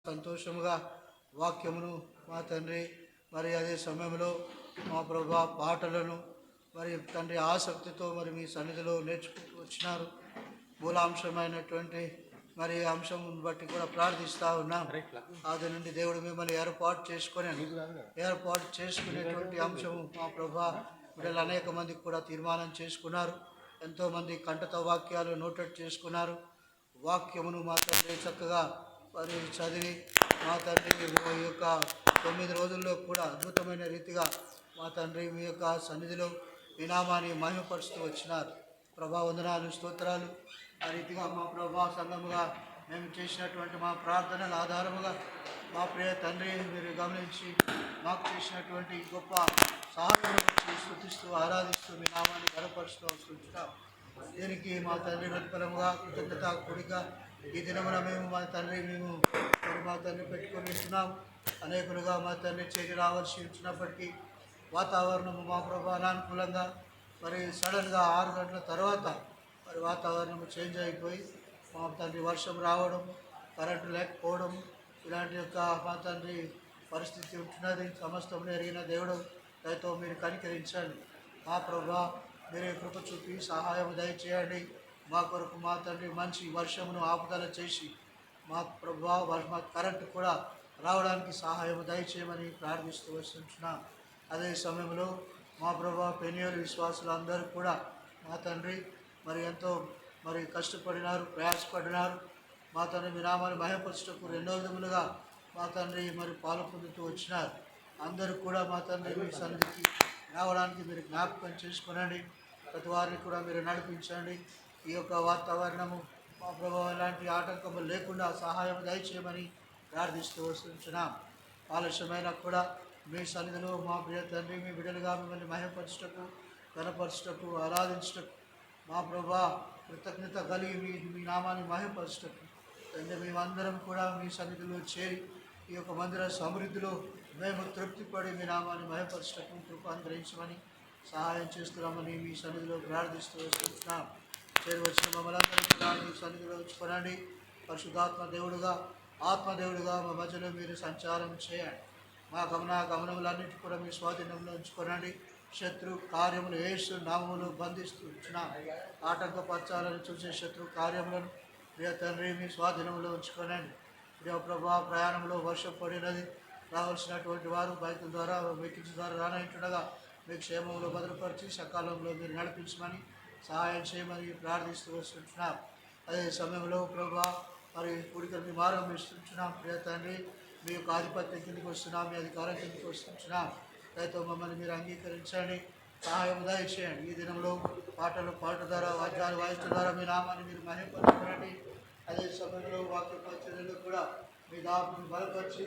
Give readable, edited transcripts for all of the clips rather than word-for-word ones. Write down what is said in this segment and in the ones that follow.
సంతోషముగా వాక్యమును మా తండ్రి మరి అదే సమయంలో మా ప్రభా పాటలను మరి తండ్రి ఆసక్తితో మరి మీ సన్నిధిలో నేర్చుకుంటూ వచ్చినారు. మూలాంశమైనటువంటి మరి అంశం బట్టి కూడా ప్రార్థిస్తూ ఉన్నాం. అది నుండి దేవుడు మిమ్మల్ని ఏర్పాటు చేసుకునేటువంటి అంశము మా ప్రభా బిడ్డలు అనేక మందికి కూడా తీర్మానం చేసుకున్నారు. ఎంతోమంది కంఠత వాక్యాలు నోటెడ్ చేసుకున్నారు. వాక్యమును మా తండ్రి చక్కగా మరి చదివి మా తండ్రి ఈ యొక్క 9 రోజుల్లో కూడా అద్భుతమైన రీతిగా మా తండ్రి మీ యొక్క సన్నిధిలో మీ నామాన్ని మహిమపరుస్తూ వచ్చినారు. ప్రభా వందనాలు, స్తోత్రాలు. ఆ రీతిగా మా ప్రభా సంఘముగా మేము చేసినటువంటి మా ప్రార్థనల ఆధారముగా మా ప్రియ తండ్రి మీరు గమనించి మాకు చేసినటువంటి గొప్ప సహాయం స్తుతిస్తూ ఆరాధిస్తూ మీ నామాన్ని గణపరుస్తూ వస్తుంటాం. దీనికి మా తండ్రి ప్రతిఫలముగా కృతజ్ఞత కూడిక ఈ దినమున మేము మా తండ్రి పెట్టుకొని ఇస్తున్నాం. అనేకులుగా మా తండ్రి చేరి రావాల్సి వచ్చినప్పటికీ వాతావరణము మా ప్రభా అనానుకూలంగా మరి సడన్గా 6 గంటల తర్వాత మరి వాతావరణం చేంజ్ అయిపోయి మా తండ్రి వర్షం రావడం, కరెంటు లేకపోవడం ఇలాంటి యొక్క మా తండ్రి పరిస్థితి ఉంటున్నది. సమస్తం ఎరిగిన దేవుడు దయతో మీరు కనికరించండి. మా ప్రభా మీరే కృప చూపి సహాయం దయచేయండి. మా కొరకు మా తండ్రి మంచి వర్షమును ఆపుదల చేసి మా ప్రభా మా కరెంటు కూడా రావడానికి సహాయం దయచేయమని ప్రార్థిస్తూ వస్తుంటున్నాం. అదే సమయంలో మా ప్రభా పెనియలు విశ్వాసులు అందరూ కూడా మా తండ్రి మరి ఎంతో మరి కష్టపడినారు, ప్రయాసపడినారు. మా తండ్రి మీ నామాన్ని మహిమపరచుటకు 2 విధములుగా మా తండ్రి మరి పాలు పొందుతూ వచ్చినారు. అందరూ కూడా మా తండ్రి మీ సన్నిధికి రావడానికి మీరు జ్ఞాపకం చేసుకునండి. ప్రతి వారిని కూడా మీరు నడిపించండి. ఈ యొక్క వాతావరణము మా ప్రభావం ఎలాంటి ఆటంకము లేకుండా సహాయం దయచేయమని ప్రార్థిస్తూ వస్తుంటున్నాం. ఆలస్యమైనా కూడా మీ సన్నిధిలో మా ప్రియ తండ్రి మీ బిడ్డలుగా మిమ్మల్ని మహిమపరచుటకు, గణపరచుటకు, ఆరాధించుటకు మా ప్రభా కృతజ్ఞత కలిగి మీ నామాన్ని మహిమపరచుటకు తండ్రి మేమందరం కూడా మీ సన్నిధిలో చేరి ఈ యొక్క మందిర సమృద్ధిలో మేము తృప్తిపడి మీ నామాన్ని మహిమపరచుటకు కృప అనుగ్రహించమని సహాయం చేస్తున్నామని మీ సన్నిధిలో ప్రార్థిస్తూ వస్తున్నాం. చేరి వచ్చిన మమ్మల్ని అందరికీ కూడా మీ సన్నిధిలో ఉంచుకోనండి. పరిశుద్ధాత్మ దేవుడుగా, ఆత్మదేవుడుగా మా మధ్యలో మీరు సంచారం చేయండి. మా గమనములన్నింటి కూడా మీ స్వాధీనంలో ఉంచుకోనండి. శత్రు కార్యములు యేసు నామములు బంధిస్తూ ఉంచున్నాం. ఆటంకపరచాలని చూసే శత్రు కార్యములను ప్రియ తండ్రి మీ స్వాధీనంలో ఉంచుకోనండి. ప్రియ ప్రభా ప్రయాణంలో వర్షం పడినది. రావాల్సినటువంటి వారు బైకుల ద్వారా వెహికల్స్ ద్వారా రానంటుండగా మీ క్షేమంలో భద్రపరిచి సకాలంలో మీరు నడిపించమని సహాయం చేయమని ప్రార్థిస్తూ వస్తుంటున్నాం. అదే సమయంలో ప్రభా మరి కూడికల్ని ఆరంభిస్తుంటున్నాం. ప్రియ తండ్రి మీ యొక్క ఆధిపత్యం కిందకి వస్తున్నాం, మీ అధికారం కిందకి వస్తుంటున్నాం. దయతో మమ్మల్ని మీరు అంగీకరించండి, సహాయం దయచేయండి. ఈ దినంలో పాటలు పాట ద్వారా, వాద్యాలు వాయించడం ద్వారా మీ నామాన్ని మీరు మహిమపరచుకోండి. అదే సమయంలో వాక్య పరిచర్యలు కూడా మీ దాపుని బలపరిచి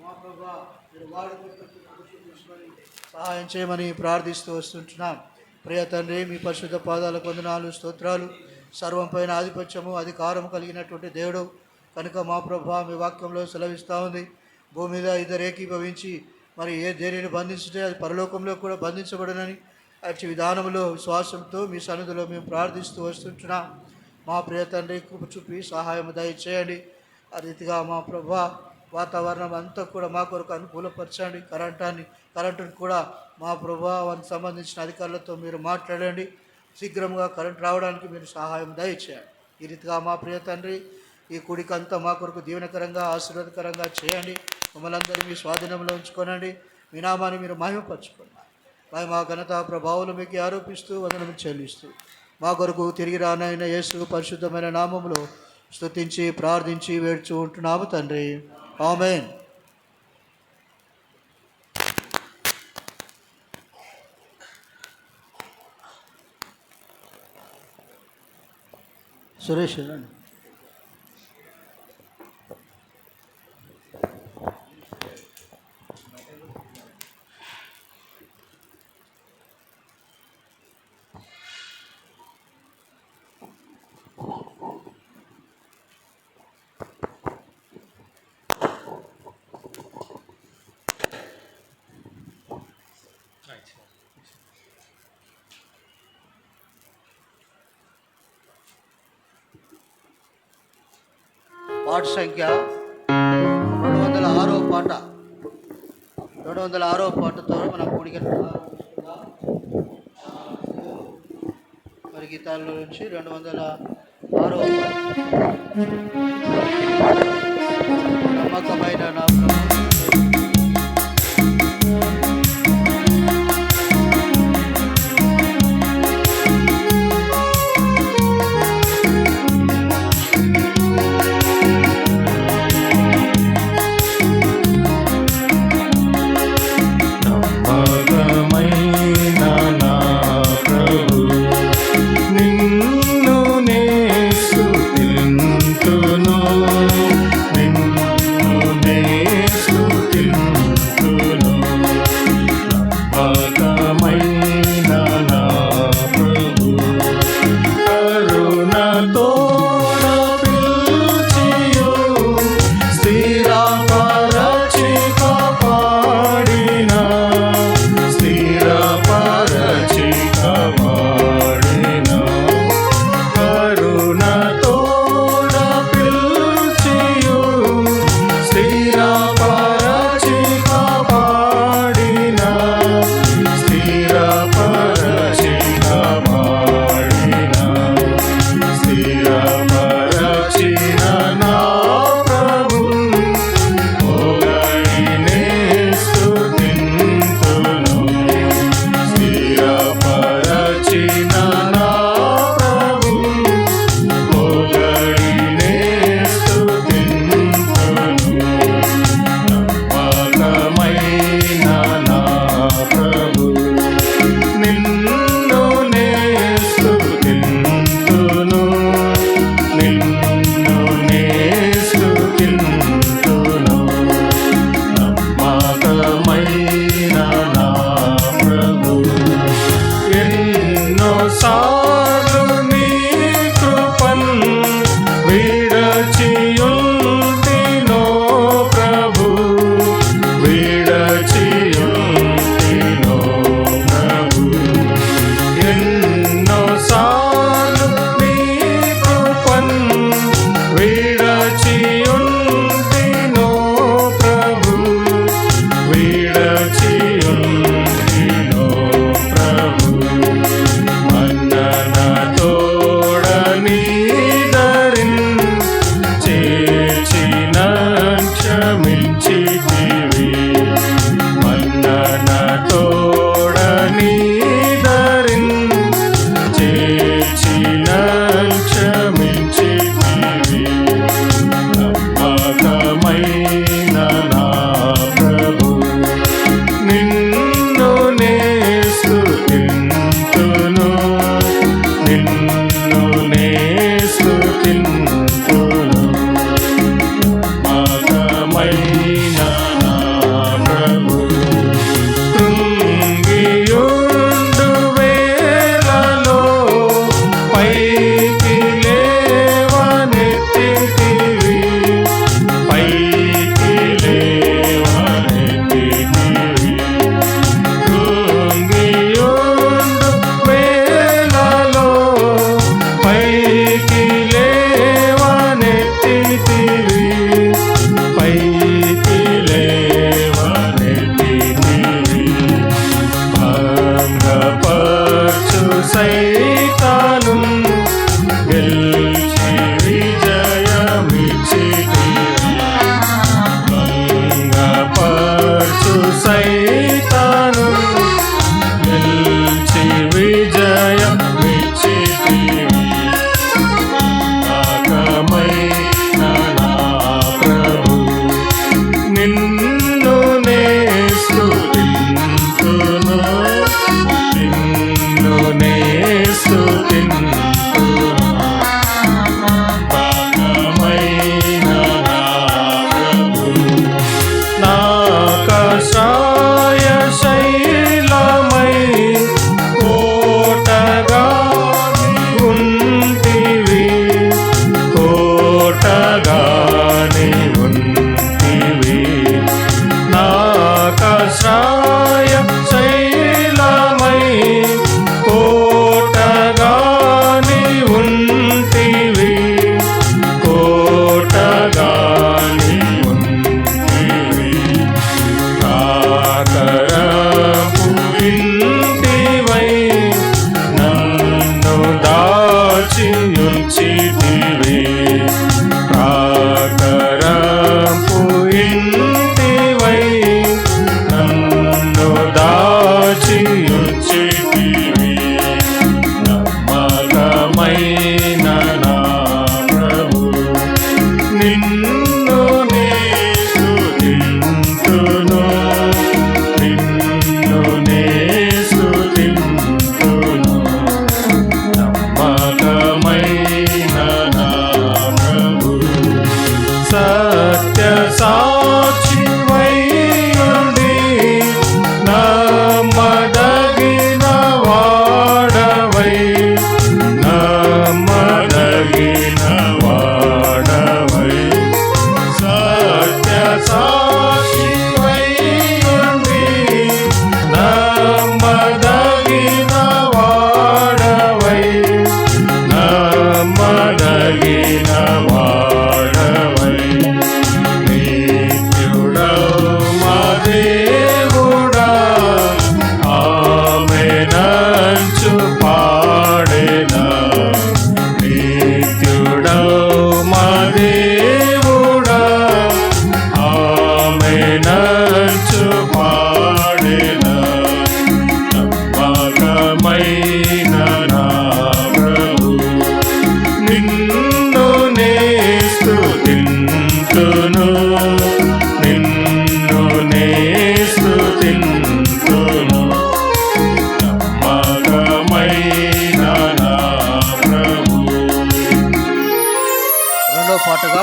మా ప్రభా మీరు వాడుకుంటుని సహాయం చేయమని ప్రార్థిస్తూ వస్తుంటున్నాం. ప్రియ తండ్రి మీ పరిశుద్ధ పాదాలకు వందనాలు, స్తోత్రాలు. సర్వం పైన ఆధిపత్యము, అధికారం కలిగినటువంటి దేవుడు కనుక మా ప్రభా మీ వాక్యంలో సెలవిస్తూ ఉంది. భూమి మీద ఇద్దరు ఏకీభవించి మరి ఏ దేనిని బంధించితే అది పరలోకంలో కూడా బంధించబడనని అట్టి విధానంలో విశ్వాసంతో మీ సన్నిధిలో మేము ప్రార్థిస్తూ వస్తుంటున్నాం. మా ప్రియ తండ్రి కృప చూపి సహాయం దయచేయండి. ఆ రీతిగా మా ప్రభా వాతావరణం అంతా కూడా మా కొరకు అనుకూలపరచండి. కరెంటును కూడా మా ప్రభావానికి సంబంధించిన అధికారులతో మీరు మాట్లాడండి. శీఘ్రంగా కరెంట్ రావడానికి మీరు సహాయం దయచేయండి. ఈ రీతిగా మా ప్రియ తండ్రి ఈ కుడికంతా మా కొరకు దీవెనకరంగా, ఆశీర్వాదకరంగా చేయండి. మమ్మల్ని అందరూ మీ స్వాధీనంలో ఉంచుకోనండి. మీ నామాన్ని మీరు మహిమపరచుకోండి. మా ఘనత ప్రభావాలు మీకు ఆరోపిస్తూ వందనము చెల్లిస్తూ మా కొరకు తిరిగి రానైన యేసు పరిశుద్ధమైన నామములో స్తుతించి ప్రార్థించి వేడుచూ ఉంటున్నాము తండ్రి. ఆమేన్. సురేష్ రండి. పాట సంఖ్య 206వ పాట 206వ పాటతో మనం కూడిక మరి గీతాల్లో నుంచి 206వ పాట. నమ్మకమైన నా ప్రభు స్తుతింతును మగమైన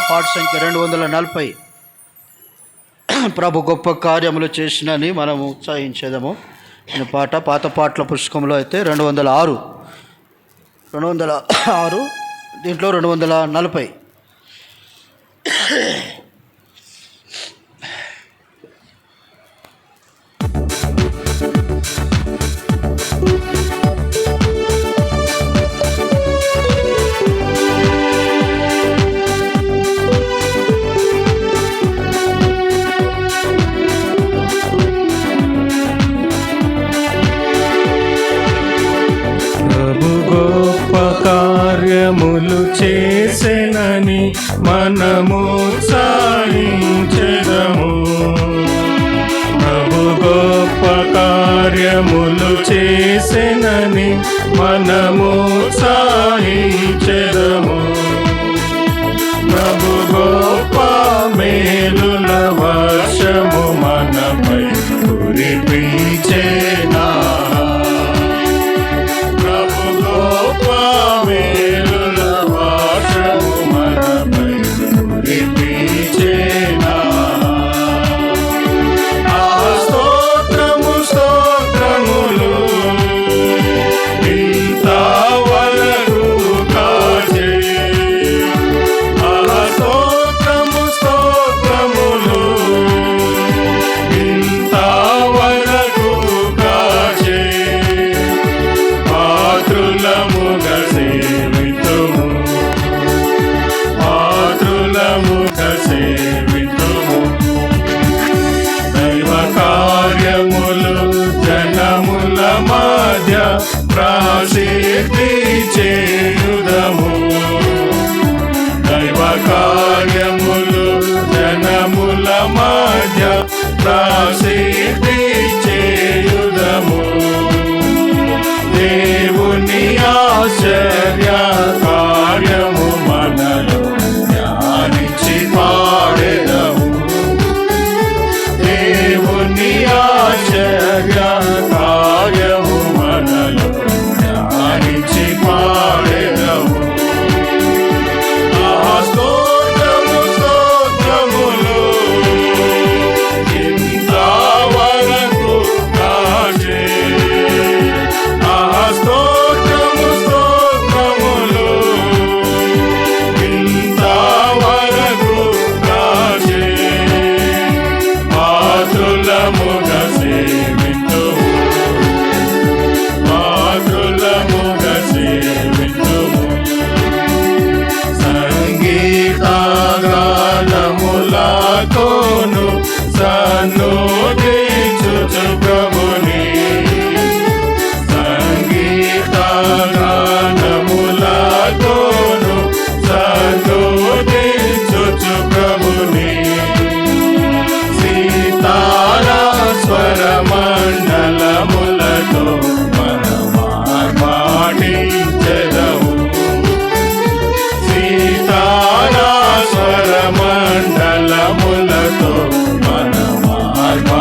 పాట సంఖ్య 240. ప్రభు గొప్ప కార్యములు చేసినని మనము ఉత్సాహించేదము. ఈ పాట పాత పాటల పుస్తకంలో అయితే 206, దీంట్లో 240. కార్యములు చేసెనని మనము ఉత్సాహించెదము. ప్రభు గొప్ప కార్యములు చేసెనని మనము ఉత్సాహించెదము. ప్రభు గొప్ప మేలుల వర్షము మనపై కురిపించెనా. మేలుల వర్షము మనపై కురిపించెనా. స్తోత్రము స్తోత్రములు ఇంతవరకు కాచే. స్తోత్రము స్తోత్రములు ఇంతవరకు కాచే. పాత్రులముగా సేవితుము, పాత్రులముగా సేవితుము. దైవ కార్యములు జనముల మధ్య ప్రసిద్ధి చేయుదము. దైవ కార్యములు జనముల మధ్య ప్రసిద్ధి చేయుదము. దేవుని ఆశ్చర్య కార్యము మనలో ధ్యానించి పాడెదము. దేవుని ఆశ్చర్య కార్యము మనలో ధ్యానించి పాడెదము. స్తోత్రము స్తోత్రములు ఇంతవరకు కాచే. స్తోత్రము స్తోత్రములు ఇంతవరకు కాచే. పాత్రులముగా సేవితుము, పాత్రులముగా సేవితుము. సంగీత గానములతోను సన్నుతించుచు ప్రభుని. సంగీత గానములతోను సన్నుతించుచు ప్రభుని. సీతారా స్వర మండలములతో మనమార్పాటించెదము. సీతారా స్వర మండలములతో మనమార్పాటించెదము.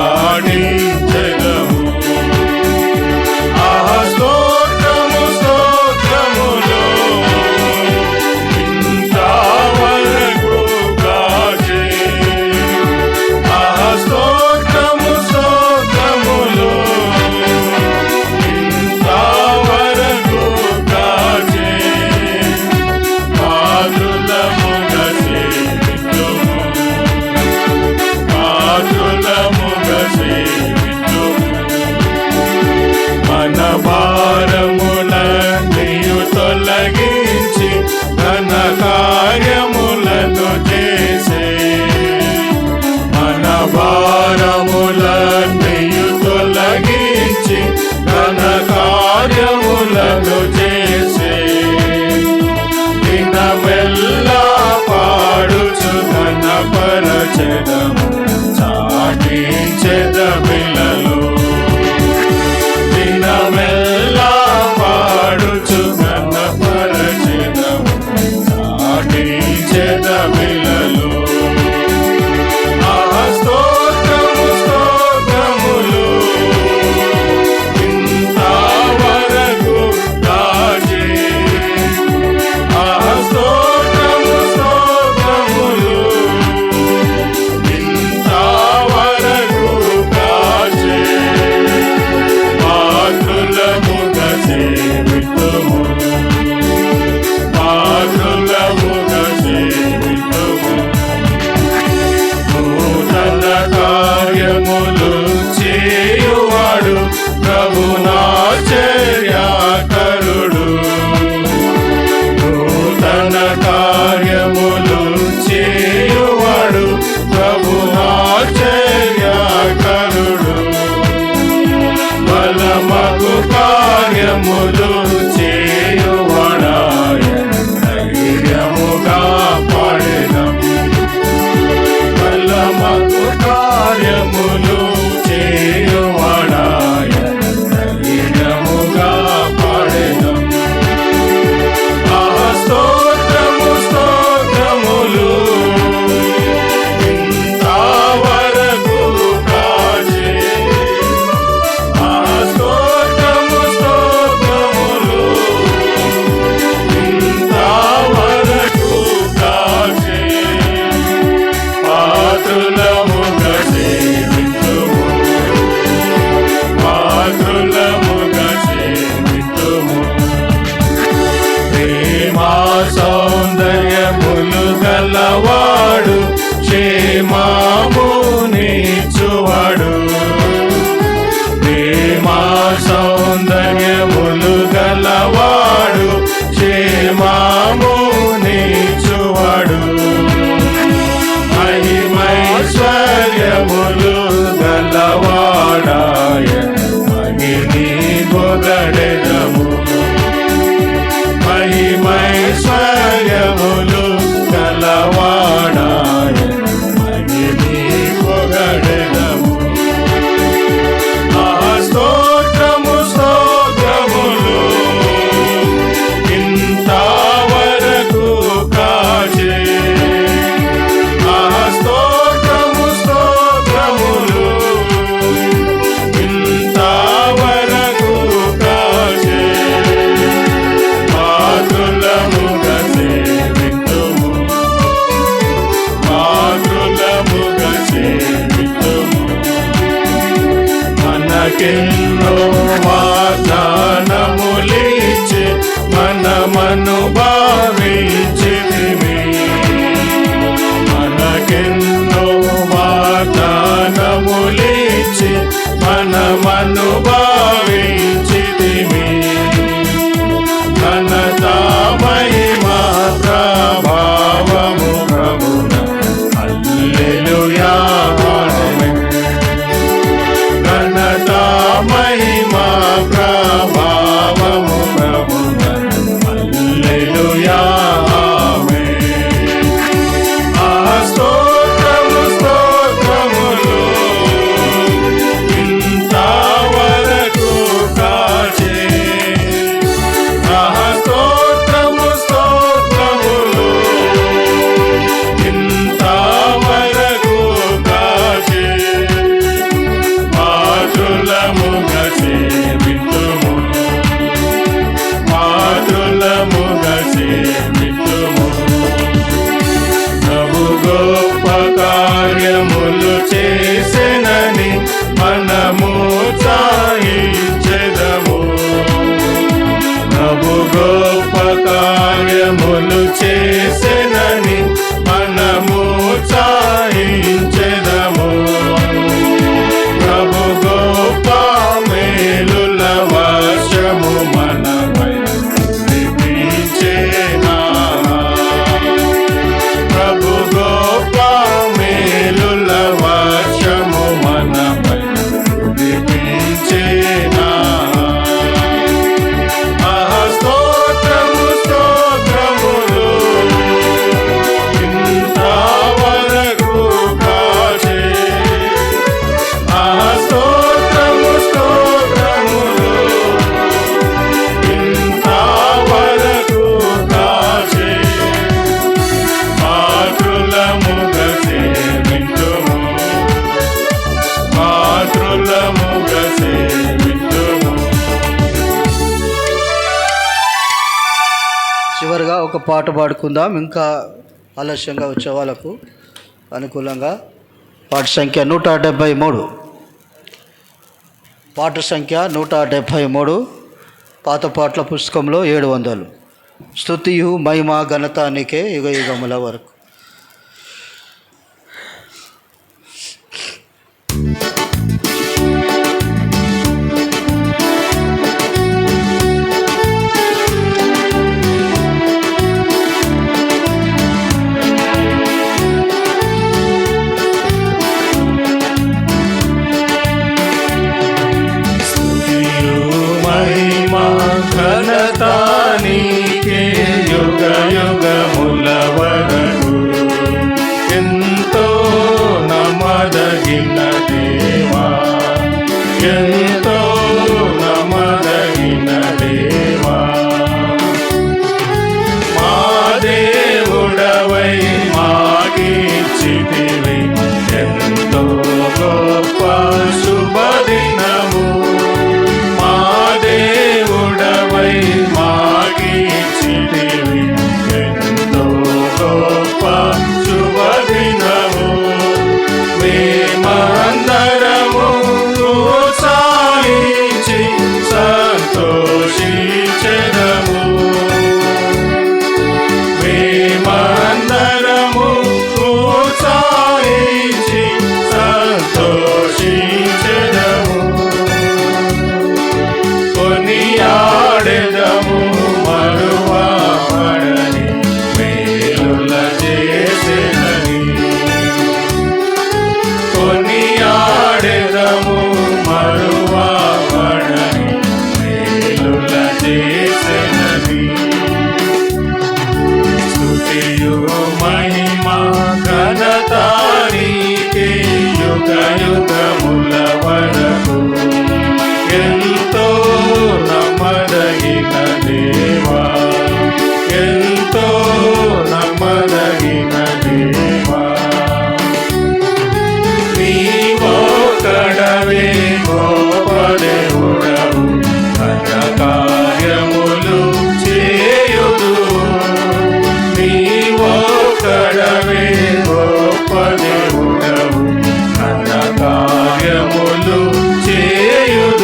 మనకెన్నో వాగ్దానములిచ్చి మనమను భావించితివి. మనకెన్నో వాగ్దానములిచ్చి మనమను భావించితివి. ఘనత మహిమా ప్రభావము ప్రభున హల్లెలూయా ఆమేన్. ఘనత మహిమా ప్రభావము ప్రభున హల్లెలూయా ఆమేన్. ఆ స్తోత్రము స్తోత్రములు ఇంతవరకు కాచే. ఆ స్తోత్రము స్తోత్రములు ఇంతవరకు కాచే. మాతృలముగా సేవితుము, మాతృలముగా సేవితుము. ప్రభు గొప్ప కార్యములు చేసెనని మనము సాయించెదము. ప్రభు గొప్ప కార్యములు చేసెనని మనము సాయించెదము. ప్రభు గొప్ప మేలుల వర్షము మనపై కురిపించెనా. ప్రభు గొప్ప మేలుల వర్షము మనపై కురిపించెనా. స్తోత్రము స్తోత్రములు ఇంతవరకు కాచే. స్తోత్రము స్తోత్రములు ఇంతవరకు కాచే. మాతృలముగా సేవింతుము, మాతృలముగా సేవింతుము. చివరిగా ఒక పాట పాడుకుందాం, ఇంకా ఆలస్యంగా వచ్చే వాళ్ళకు అనుకూలంగా. పాట సంఖ్య 173. పాట సంఖ్య 173, పాత పాటల పుస్తకంలో 700. స్తుతియు మహిమ ఘనత నీకే యుగ యుగముల వరకు. మహిమా ఘనత నీకే యుగ యుగముల వరకు. ఎంతో నమ్మదగిన దేవా, ఎంతో నమ్మదగిన దేవా. మా దేవుడవై మాకిచ్చితివి ఎంతో గొప్ప శుభదినము. మా దేవుడవై మాకిచ్చితివి ఎంతో గొప్ప శుభదినము. మేమందరము ఉత్సాహించి సంతోషించెదము. మేమందరము ఉత్సాహించి సంతోషించెదము. కొనియాడెదము మరువబడని మేలుల చేసెనని. కొనియాడెదము మరువబడని మేలుల చేసెనని. స్తుతియు మహిమ ఘనత నీకే యుగ యుగముల వరకు. ఎంతో నమ్మదగిన దేవా, ఎంతో నమ్మదగిన దేవా. నీవొక్కడవే గొప్ప దేవుడవు, ఘన కార్యములు చేయుదువు. నీవొక్కడవే గొప్ప దేవుడవు, ఘన కార్యములు చేయుదువు.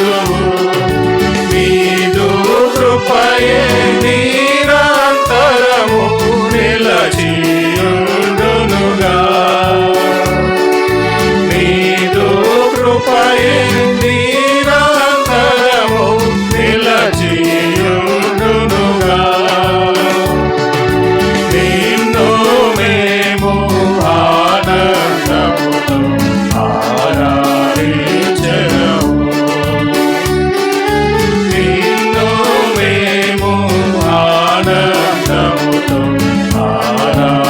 కృపయే నిరంతరము నిలచియుండునుగా. నిన్ను మేము ఆనందముతో ఆరాధించెదము. నిన్ను మేము ఆనందముతో ఆరాధించెదము.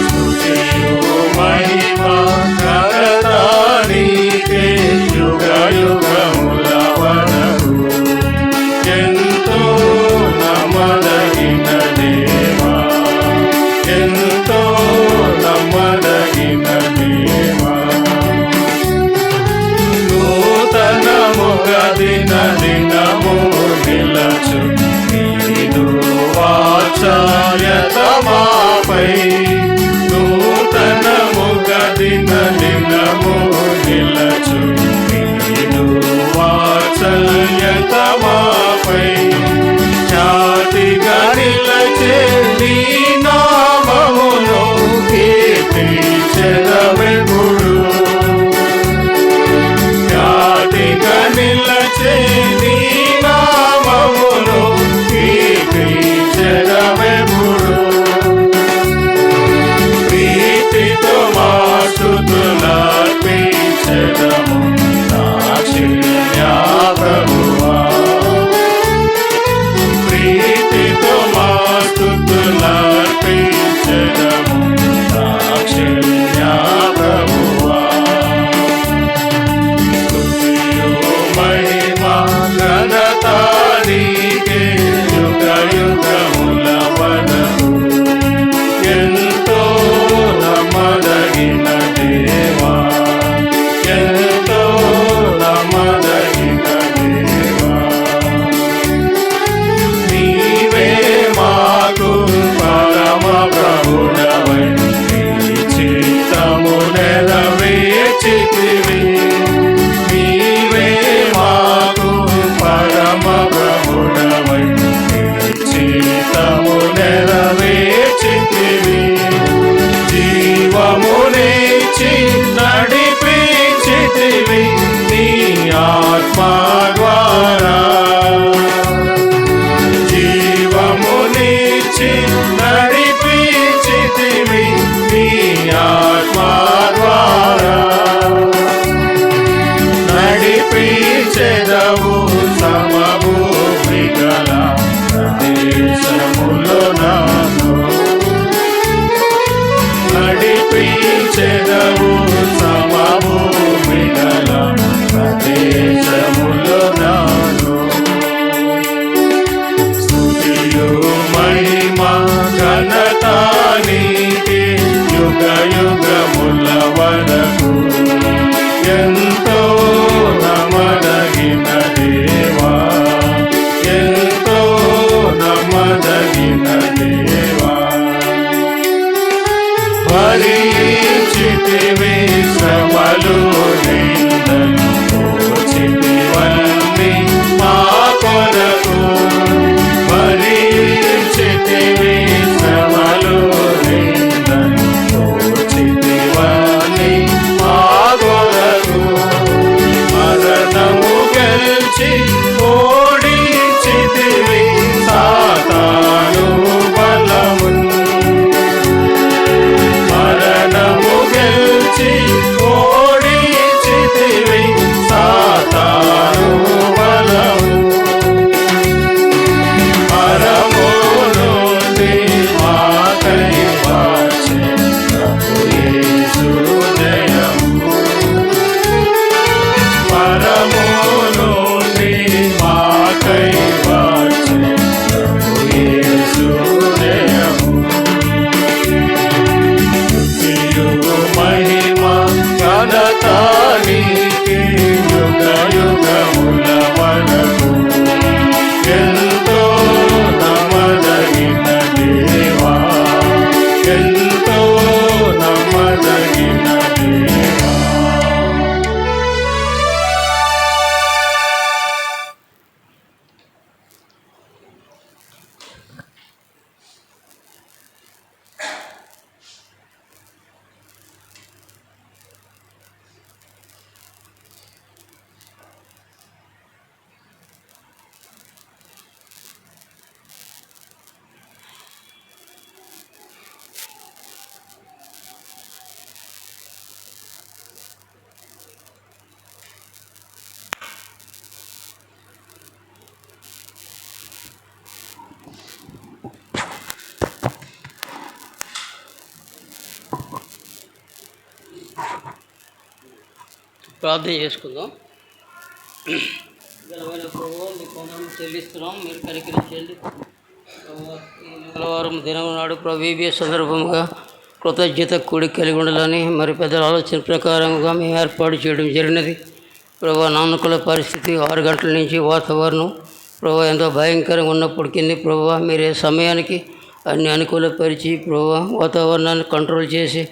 స్తుతియు మహిమ ఘనత నీకే యుగ యుగముల వరకు. ఎంతో నమ్మదగిన దేవా, ఎంతో నమ్మదగిన దేవా. నూతనముగా దిన దినము నిలచు నీదు వాత్సల్యత మాపై. నూతనముగా దిన దినము నిలచు నీదు వాత్సల్యత మాపై. ఖ్యాతిగా నిలచే నీ నామమును కీర్తించెదమెప్పుడు. ఖ్యాతిగా నిలచే నీ నామమును కీర్తించెదమెప్పుడు. ప్రీతితో మా స్తుతులర్పించెదము దాక్షిణ్య ప్రభువా. ప్రీతితో మా స్తుతులర్పించెదము దాక్షిణ్య ప్రభువా. స్తుతియు మహిమ ఘనత నీకే యుగ యుగముల వరకు. ఎంతో నమ్మదగిన దేవా, ఎంతో నమ్మదగిన దేవా. నీవే మాకు పరమ ప్రభుడవై నీ చిత్తము నెరవేర్చితివి. నీవే మాకు పరమ ప్రభుడవై నీ చిత్తము నెరవేర్చితివి. జీవమునిచ్చి నడిపించితివి నీ ఆత్మ ద్వారా. జీవమునిచ్చి నడిపించితివి నీ ఆత్మ ద్వారా. నడిపించెదవు సమభూమి గల ప్రదేశములో నన్ను. నడిపించెదవు సమభూమి గల ప్రదేశములో నన్ను. స్తుతియు మహిమ ఘనత నీకే యుగ యుగముల వరకు. ఎంతో నమ్మదగిన దేవా, ఎంతో నమ్మదగిన దేవా. భరించితివి శ్రమలు నిందలు ఓర్చితివన్నీ మా కొరకు. భరించితివి శ్రమలు నిందలు ఓర్చితివన్నీ మా కొరకు. మరణము గెలిచి ఓడించితివి సాతాను బలమున్. మరణము గెలిచి ఓడించితివి ప్రార్థన చేసుకుందాం. ఘనమైన ప్రభువా, మీకు వందనాలు చెల్లిస్తున్నాం. మీరు కనికరించండి. ఈ మంగళవారం దినం నాడు ప్రభు VBS సందర్భంగా కృతజ్ఞత కూడి కలిగి ఉండాలని మరి పెద్దల ఆలోచన ప్రకారంగా మేము ఏర్పాటు చేయడం జరిగినది. ప్రభు నానుకూల పరిస్థితి 6 గంటల నుంచి వాతావరణం ప్రభు ఎంతో భయంకరంగా ఉన్నప్పటికీ ప్రభు మీరే సమయానికి అన్ని అనుకూలపరిచి ప్రభు వాతావరణాన్ని కంట్రోల్ చేసి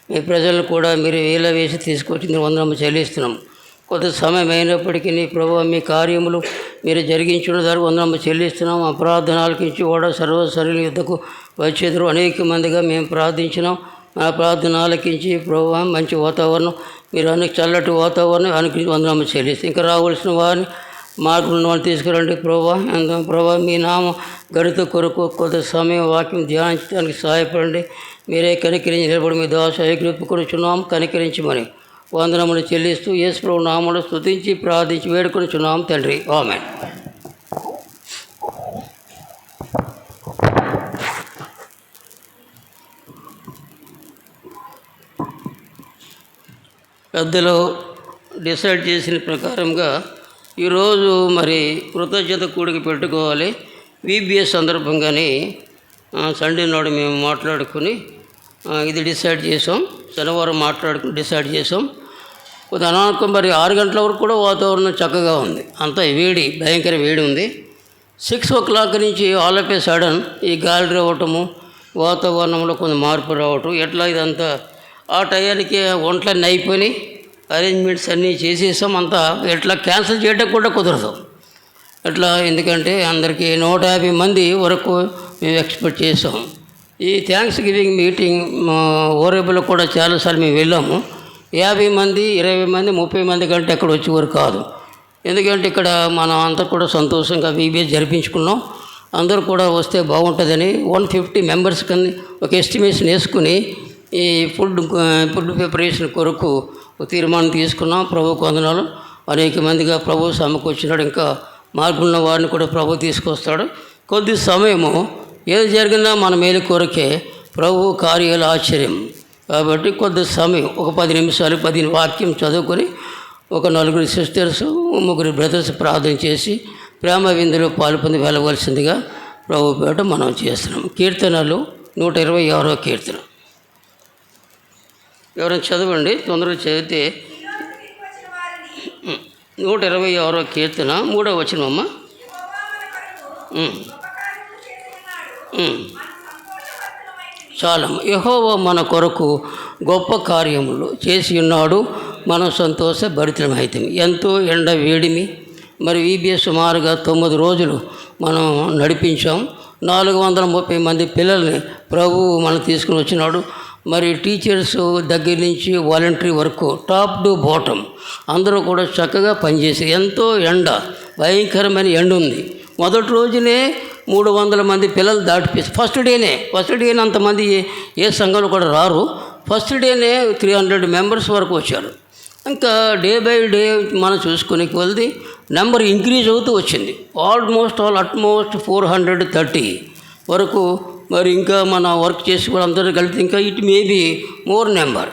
మీ ప్రజలను కూడా మీరు వేల వేసి తీసుకొచ్చింది వందనము చెల్లిస్తున్నాం. కొంత సమయం అయినప్పటికీ ప్రభు మీ కార్యములు మీరు జరిగించిన దానికి వందనము చెల్లిస్తున్నాం. ఆ ప్రార్థన ఆలకించి కూడా సర్వశరీర యుద్ధకు వచ్చేద్దరు అనేక మందిగా మేము ప్రార్థించినాం. ఆ ప్రార్థన ఆలకించి ప్రభు మంచి వాతావరణం మీరు అనేక చల్లటి వాతావరణం అనుకరించి వందనము చెల్లిస్తాం. ఇంకా రావాల్సిన వారిని మార్పులను వాళ్ళు తీసుకురండి ప్రభా మీ నామ గణిత కొరకు కొంత సమయం వాక్యం ధ్యానించడానికి సహాయపడండి. మీరే కనికరించి నిలబడి మీ దాస ఏకృపుకొనిచున్నాం. కనికరించమని వందనములు చెల్లిస్తూ యేసు ప్రభు నామమును స్తుతించి ప్రార్థించి వేడుకొనిచున్నాం తండ్రి. ఆమేన్. పెద్దలు డిసైడ్ చేసిన ప్రకారంగా ఈరోజు మరి కృతజ్ఞత కూడిక పెట్టుకోవాలి. VBS సందర్భంగానే సండే నాడు మేము మాట్లాడుకుని ఇది డిసైడ్ చేసాం. శనివారం మాట్లాడుకుని డిసైడ్ చేసాం. కొద్ది అనానుకం మరి 6 గంటల వరకు కూడా వాతావరణం చక్కగా ఉంది. అంతా వేడి, భయంకర వేడి ఉంది. 6 o'clock నుంచి ఆల్ ఆఫ్ ఏ సడన్ ఈ గాలి రావటము, వాతావరణంలో కొంత మార్పు రావటం, ఎట్లా ఇదంతా ఆ టయానికి ఒంట్లన్నీ అయిపోయి అరేంజ్మెంట్స్ అన్నీ చేసేసాం. అంతా ఎట్లా క్యాన్సిల్ చేయడం కూడా కుదరదు. ఎట్లా ఎందుకంటే అందరికీ 150 మంది వరకు మేము ఎక్స్పెక్ట్ చేసాం. ఈ థ్యాంక్స్ గివింగ్ మీటింగ్ ఓరేబుల్లో కూడా చాలాసార్లు మేము వెళ్ళాము. 50 మంది, 20 మంది, 30 మంది కంటే అక్కడ వచ్చేవారు కాదు. ఎందుకంటే ఇక్కడ మనం అంతా కూడా సంతోషంగా VBS జరిపించుకున్నాం. అందరూ కూడా వస్తే బాగుంటుందని 150 మెంబర్స్ కింద ఒక ఎస్టిమేషన్ వేసుకుని ఈ ఫుడ్ ప్రిపరేషన్ కొరకు తీర్మానం తీసుకున్నాం. ప్రభువుకు వందనాలు. అనేక మందిగా ప్రభు సమకూర్చున్నాడు. ఇంకా మార్పున్న వారిని కూడా ప్రభు తీసుకొస్తాడు. కొద్ది సమయము ఏది జరిగినా మన మేలు కొరకే. ప్రభు కార్యాలు ఆశ్చర్యం కాబట్టి కొద్ది సమయం ఒక 10 నిమిషాలు 15 వాక్యం చదువుకొని ఒక 4 సిస్టర్స్ 3 బ్రదర్స్ ప్రార్థన చేసి ప్రేమ విందులో పాల్పొంది వెళ్ళవలసిందిగా ప్రభు పేట మనం చేస్తున్నాం. కీర్తనలు 126వ కీర్తన. ఎవరైనా చదవండి, తొందరగా చదివితే. 126వ కీర్తన 3వ వచనం అమ్మ. చాలా యెహోవా మన కొరకు గొప్ప కార్యములు చేసి ఉన్నాడు, మనం సంతోష భరితమైతం. ఎంతో ఎండ వేడిమి మరి VBS సుమారుగా 9 రోజులు మనం నడిపించాం. 430 మంది పిల్లల్ని ప్రభువు మనం తీసుకుని వచ్చినాడు. మరి టీచర్స్ దగ్గర నుంచి వాలంటరీ వరకు టాప్ టు బాటమ్ అందరూ కూడా చక్కగా పనిచేసి ఎంతో ఎండ, భయంకరమైన ఎండ ఉంది. మొదటి రోజునే 300 మంది పిల్లలు దాటిపేసి ఫస్ట్ డేనే అంతమంది ఏ సంఘంలో కూడా రారు. ఫస్ట్ డేనే 300 మెంబర్స్ వరకు వచ్చారు. ఇంకా డే బై డే మనం చూసుకునే కొలది నెంబర్ ఇంక్రీజ్ అవుతూ వచ్చింది. అట్మోస్ట్ 430 వరకు. మరి ఇంకా మన వర్క్ చేసి కూడా అందరూ కలిపి ఇంకా ఇట్ మేబీ మోర్ నెంబర్.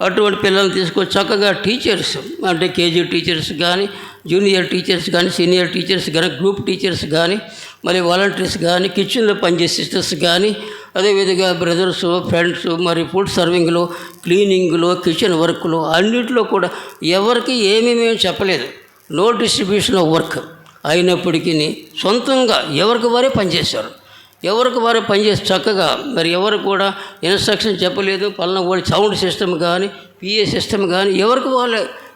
అటువంటి పిల్లల్ని తీసుకొచ్చి చక్కగా టీచర్స్ అంటే KG టీచర్స్ కానీ, జూనియర్ టీచర్స్ కానీ, సీనియర్ టీచర్స్ కానీ, గ్రూప్ టీచర్స్ కానీ, మరి వాలంటీర్స్ కానీ, కిచెన్లో పనిచేసే సిస్టర్స్ కానీ, అదేవిధంగా బ్రదర్స్, ఫ్రెండ్స్, మరి ఫుడ్ సర్వింగ్లో, క్లీనింగ్లో, కిచెన్ వర్క్లో అన్నింటిలో కూడా ఎవరికి ఏమేమి చెప్పలేదు. నో డిస్ట్రిబ్యూషన్ ఆఫ్ వర్క్ అయినప్పటికీ సొంతంగా ఎవరికి వారే పనిచేశారు. చక్కగా మరి ఎవరు కూడా ఇన్స్ట్రక్షన్ చెప్పలేదు. పలానా వాళ్ళు సౌండ్ సిస్టమ్ కానీ, PA సిస్టమ్ కానీ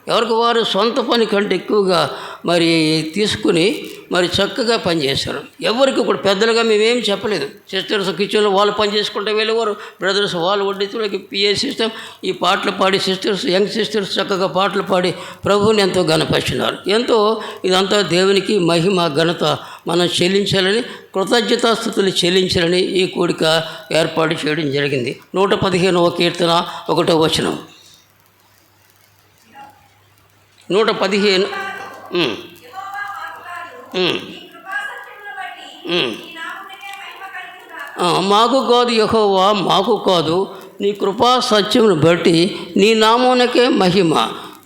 ఎవరికి వారు సొంత పని కంటే ఎక్కువగా మరి తీసుకుని మరి చక్కగా పనిచేశారు. ఎవరికి కూడా పెద్దలుగా మేమేం చెప్పలేదు. సిస్టర్స్ కిచెన్లో వాళ్ళు పని చేసుకుంటే వెళ్ళేవారు, బ్రదర్స్ వాళ్ళు వడ్డించులకి PA సిస్టమ్. ఈ పాటలు పాడి సిస్టర్స్, యంగ్ సిస్టర్స్ చక్కగా పాటలు పాడి ప్రభువుని ఎంతో ఘనపరిచినారు. ఎంతో ఇదంతా దేవునికి మహిమ ఘనత మనం చెల్లించాలని, కృతజ్ఞతాస్తుతులు చెల్లించాలని ఈ కూడిక ఏర్పాటు చేయడం జరిగింది. 115వ కీర్తన 1వ వచనం. 115. మాకు కాదు యెహోవా, మాకు కాదు నీ కృపా సత్యమును బట్టి నీ నామానికే మహిమ,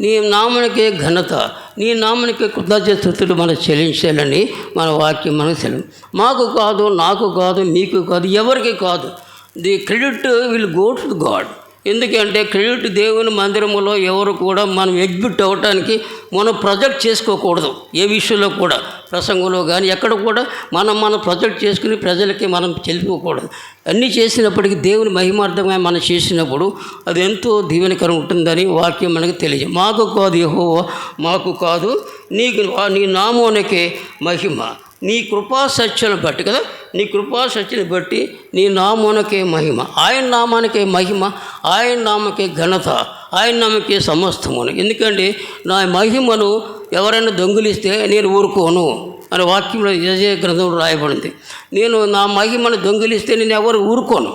నీ నామానికే ఘనత, నీ నామానికే కృతజ్ఞతలు మనం చెల్లించాలని మన వాక్యం మనకు తెలియదు. మాకు కాదు, నాకు కాదు, మీకు కాదు, ఎవరికి కాదు. The credit will go to God. ఎందుకంటే క్రెడిట్ దేవుని మందిరములో ఎవరు కూడా మనం ఎగ్జిట్ అవ్వటానికి మనం ప్రొజెక్ట్ చేసుకోకూడదు. ఏ విషయంలో కూడా, ప్రసంగంలో కానీ ఎక్కడ కూడా మనం ప్రొజెక్ట్ చేసుకుని ప్రజలకి మనం చెల్లిపోకూడదు. అన్నీ చేసినప్పటికీ దేవుని మహిమార్థంగా మనం చేసినప్పుడు అది ఎంతో దీవెనకరం ఉంటుందని వాక్యం మనకు తెలియజేయం. మాకు కాదు యెహోవా, మాకు కాదు, నీ నామానికే మహిమ, నీ కృపా సత్యాన్ని బట్టి కదా, నీ కృపా సత్యాన్ని బట్టి నీ నామానికే మహిమ, ఆయన నామానికే మహిమ, ఆయన నామకే ఘనత, ఆయన నామకే సమస్తమును. ఎందుకంటే నా మహిమను ఎవరైనా దొంగిలిస్తే నేను ఊరుకోను అనే వాక్యంలో యెషయా గ్రంథంలో రాయబడింది. నేను నా మహిమను దొంగిలిస్తే నేను ఎవరు ఊరుకోను,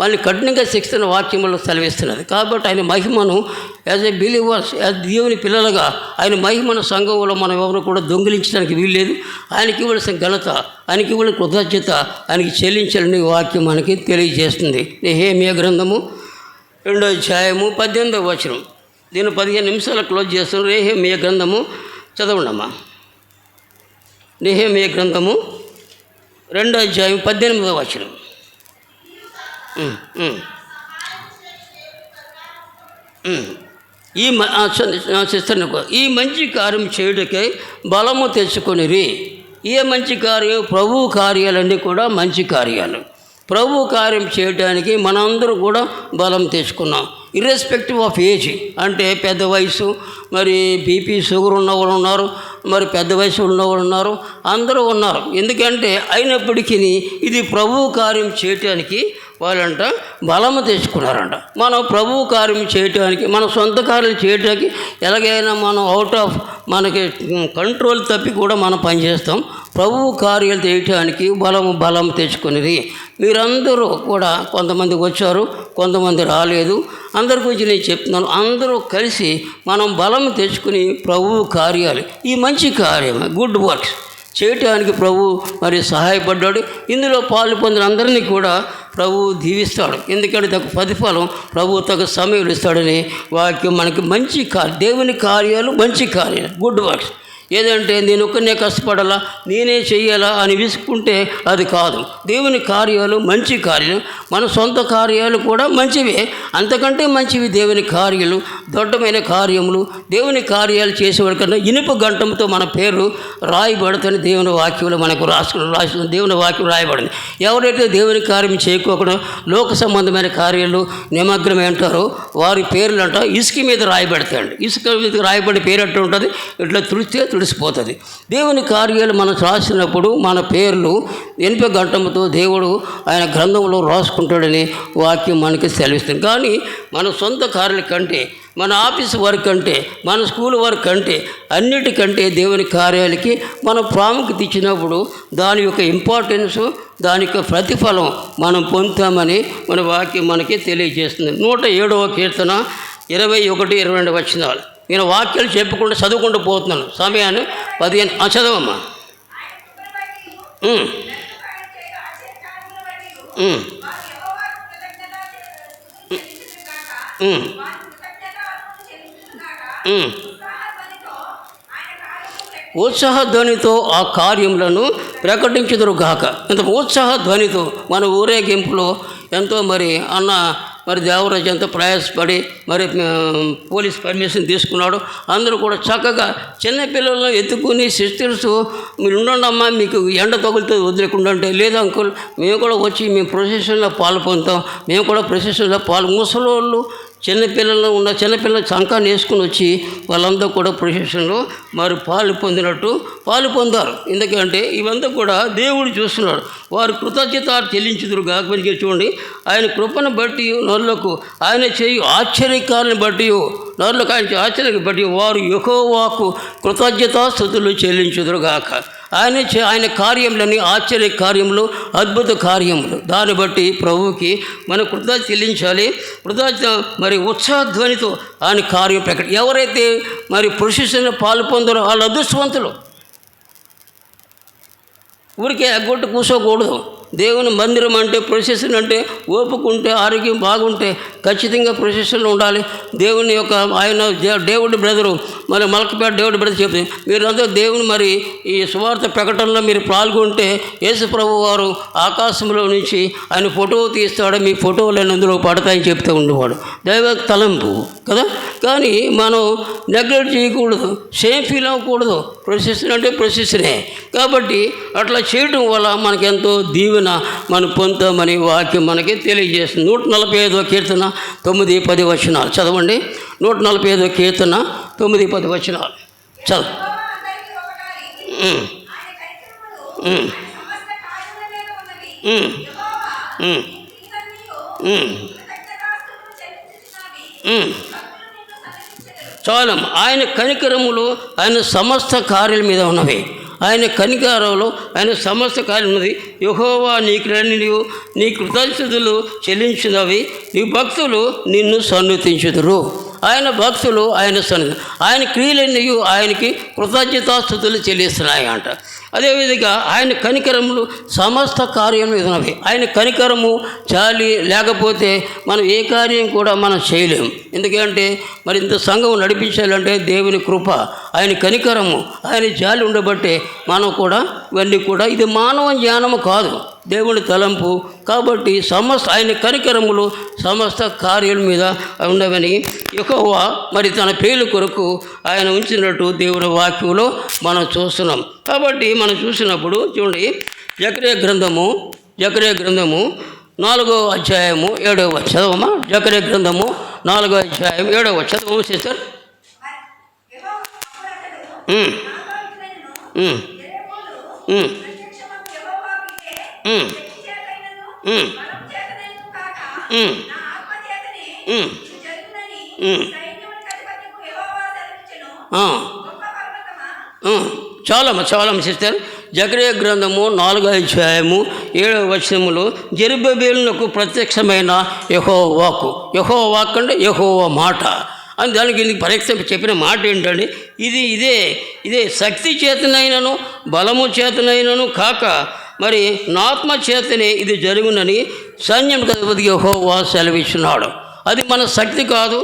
మళ్ళీ కఠినంగా శిక్షణ వాక్యంలో సెలవిస్తున్నది. కాబట్టి ఆయన మహిమను యాజ్ ఏ బిలీవర్స్, యాజ్ దేవుని పిల్లలుగా ఆయన మహిమను సంఘంలో మనం ఎవరు కూడా దొంగిలించడానికి వీల్లేదు. ఆయనకి ఇవ్వాల్సిన ఘనత, ఆయనకి ఇవ్వాల్సిన కృతజ్ఞత ఆయనకి చెల్లించాలని వాక్యం మనకి తెలియజేస్తుంది. నెహెమ్యా గ్రంథము 2వ అధ్యాయము 18వ వచనం. దీన్ని 15 నిమిషాలు క్లోజ్ చేస్తున్నాం. నెహెమ్యా గ్రంథము చదవండమ్మా. నెహెమ్యా గ్రంథము 2వ అధ్యాయం 18వ వచనం. ఈ మంచి కార్యం చేయుటకై బలము తెచ్చుకొనిరి. ఏ మంచి కార్యం? ప్రభు కార్యాలన్నీ కూడా మంచి కార్యాలు. ప్రభు కార్యం చేయడానికి మనందరూ కూడా బలం తెచ్చుకున్నాం. ఇర్రెస్పెక్టివ్ ఆఫ్ ఏజ్, అంటే పెద్ద వయసు, మరి బీపీ షుగర్ ఉన్నవాళ్ళు ఉన్నారు, మరి పెద్ద వయసు ఉన్నవాళ్ళు ఉన్నారు, అందరూ ఉన్నారు. ఎందుకంటే అయినప్పటికీ ఇది ప్రభు కార్యం చేయటానికి వాళ్ళంట బలము తెచ్చుకున్నారంట. మనం ప్రభు కార్యం చేయటానికి, మన సొంత కార్యం చేయటానికి ఎలాగైనా మనం అవుట్ ఆఫ్ మనకి కంట్రోల్ తప్పి కూడా మనం పనిచేస్తాం. ప్రభు కార్యాలు చేయటానికి బలం తెచ్చుకునేది. మీరందరూ కూడా, కొంతమంది వచ్చారు, కొంతమంది రాలేదు, అందరి గురించి నేను చెప్తున్నాను. అందరూ కలిసి మనం బలం తెచ్చుకుని ప్రభు కార్యాలు, ఈ మంచి కార్యం, గుడ్ వర్క్స్ చేయటానికి ప్రభు మరి సహాయపడ్డాడు. ఇందులో పాలు పొందిన అందరినీ కూడా ప్రభు దీవిస్తాడు. ఎందుకంటే తగు ప్రతిఫలం ప్రభు తగు సమయం ఇస్తాడని వాక్యం మనకి మంచి దేవుని కార్యాలు, మంచి కార్యాలు, గుడ్ వర్క్స్. ఏదంటే నేను ఒక్కనే కష్టపడాలా, నేనే చెయ్యాలా అని విసుకుంటే అది కాదు. దేవుని కార్యాలు మంచి కార్యాలు, మన సొంత కార్యాలు కూడా మంచివే, అంతకంటే మంచివి దేవుని కార్యాలు, దొడ్డమైన కార్యములు. దేవుని కార్యాలు చేసేవాడికన్నా ఇనుప గంటంతో మన పేరు రాయబడుతుంది దేవుని వాక్యంలో మనకు రాసుకుని దేవుని వాక్యం రాయబడింది. ఎవరైతే దేవుని కార్యం చేయకోకుండా లోక సంబంధమైన కార్యాలు నిమగ్నమై ఉంటారో వారి పేర్లు అంట ఇసుక మీద రాయబడతాయండి. ఇసుక మీద రాయబడి పేరు అట్టు ఉంటుంది, ఇట్లా తుడిసిపోతుంది. దేవుని కార్యాలు మనం రాసినప్పుడు మన పేర్లు ఎనిపే గంటంతో దేవుడు ఆయన గ్రంథంలో రాసుకుంటాడని వాక్యం మనకి సెలవిస్తుంది. కానీ మన సొంత కార్యాల కంటే, మన ఆఫీస్ వర్క్ అంటే, మన స్కూల్ వర్క్ అంటే, అన్నిటికంటే దేవుని కార్యాలకి మనం ప్రాముఖ్యత ఇచ్చినప్పుడు దాని యొక్క ఇంపార్టెన్సు, దాని యొక్క ప్రతిఫలం మనం పొందుతామని మన వాక్యం మనకి తెలియజేస్తుంది. 107వ కీర్తన 21-22 వచనాలు. నేను వాక్యాలు చెప్పకుండా చదువుకుంటూ పోతున్నాను, సమయాన్ని 15 చదవమ్మా. ఉత్సాహ ధ్వనితో ఆ కార్యములను ప్రకటించుదురుగాక. ఇంత ఉత్సాహ ధ్వనితో మన ఊరేగింపులో ఎంతో మరి దేవరాజు ఎంతో ప్రయాసపడి మరి పోలీస్ పర్మిషన్ తీసుకున్నాడు. అందరూ కూడా చక్కగా చిన్నపిల్లలను ఎత్తుకుని సిస్టర్స్ మీరు ఉండమ్మా, మీకు ఎండ తగులుతో వదిలేకుండా అంటే, లేదు అంకుల్ మేము కూడా వచ్చి మేము ప్రొసెషన్లో పాలు పొందుతాం, మేము కూడా ప్రొసెషన్లో ముసలోళ్ళు చిన్నపిల్లలు చంకాన్ని వేసుకుని వచ్చి వాళ్ళంతా కూడా ప్రొసెషన్లో మరి పాలు పొందారు. ఎందుకంటే ఇవంతా కూడా దేవుడు చూస్తున్నాడు. వారు కృతజ్ఞత చెల్లించుదురు కాకపోతే చూడండి, ఆయన కృపను బట్టి నరులకు ఆయన చేయు ఆశ్చర్యకాలను బట్టి నరులకు ఆయన ఆశ్చర్యం బట్టి వారు యెహోవాకు కృతజ్ఞతాస్తుతులు చెల్లించుదురుగాక. ఆయన కార్యములని ఆశ్చర్య కార్యములు, అద్భుత కార్యములు, దాన్ని బట్టి ప్రభువుకి మనం కృతజ్ఞత చెల్లించాలి. కృతజ్ఞత మరి ఉత్సాహధ్వనితో ఆయన కార్యం ఎవరైతే మరి ప్రొసెషన్లో పాలు పొందారో వాళ్ళు అదృష్టవంతులు. ఊరికే ఎగ్గొట్టు కూర్చోకూడదు. దేవుని మందిరం అంటే ప్రొసెషన్ అంటే ఓపుకుంటే ఆరోగ్యం బాగుంటే ఖచ్చితంగా ప్రొసెషన్లో ఉండాలి. దేవుని యొక్క ఆయన దేవుడి బ్రదరు మరి మలకపేట దేవుడి బ్రదర్ చెప్తే మీరందరూ దేవుని మరి ఈ సువార్త ప్రకటనలో మీరు పాల్గొంటే యేసు ప్రభు వారు ఆకాశంలో నుంచి ఆయన ఫోటో తీస్తాడు, మీ ఫోటోలు అందులో పడతాయని చెప్తూ ఉండేవాడు. దైవ తలంపు కదా. కానీ మనం నెగ్లెక్ట్ చేయకూడదు, సేమ్ ఫీల్ అవ్వకూడదు. ప్రొసెషన్ అంటే ప్రొసెషనే కాబట్టి అట్లా చేయడం వల్ల మనకెంతో దీవెన మనం పొందుతామని వాక్యం మనకి తెలియజేస్తుంది. 145వ కీర్తన 9-10 వచనాలు చదవండి. 145వ కీర్తన 9-10 వచనాలు చదువు. చాలం ఆయన కనికరములు ఆయన సమస్త కార్యాల మీద ఉన్నవి. ఆయన కనికరంలో ఆయన సమస్త కార్యం ఉన్నది. యెహోవా నీ కృతజ్ఞతలు చెల్లించినవి, నీ భక్తులు నిన్ను సన్నుతించుదురు. ఆయన భక్తులు ఆయన సన్నిధి, ఆయన క్రియలన్నీ ఆయనకి కృతజ్ఞతాస్తుతులు చెల్లిస్తున్నాయి అంట. అదేవిధంగా ఆయన కనికరములు సమస్త కార్యం ఉన్నవి. ఆయన కనికరము చాలి లేకపోతే మనం ఏ కార్యం కూడా మనం చేయలేము. ఎందుకంటే మరి ఇంత సంఘం నడిపించాలంటే దేవుని కృప, ఆయన కనికరము, ఆయన జాలి ఉండబట్టే మనం కూడా ఇవన్నీ కూడా ఇది మానవ జ్ఞానము కాదు, దేవుని తలంపు. కాబట్టి ఆయన కనికరములు సమస్త కార్యాల మీద ఉండవని యెహోవా మరి తన పేరు కొరకు ఆయన ఉంచినట్టు దేవుని వాక్యంలో మనం చూస్తున్నాం. కాబట్టి మనం చూసినప్పుడు చూడండి, జకర్యా గ్రంథము 4వ అధ్యాయము 7వ చదవమా. జకర్యా గ్రంథము 4వ అధ్యాయం 7వ చదవము సిస్టర్. చాలమ్మ సిస్టర్. జకర్యా గ్రంథము 4వ అధ్యాయము 7వ వచనములో జెరుబ్బేబెలునకు ప్రత్యక్షమైన యెహోవా వాక్ అంటే యెహోవా మాట అని దానికి పరీక్ష చెప్పిన మాట ఏంటంటే ఇదే శక్తి చేతనైనను బలము చేతనైనను కాక మరి నాత్మ చేతనే ఇది జరుగునని సైన్యం అధిపతి యెహోవా సెలవిస్తున్నాడు. అది మన శక్తి కాదు,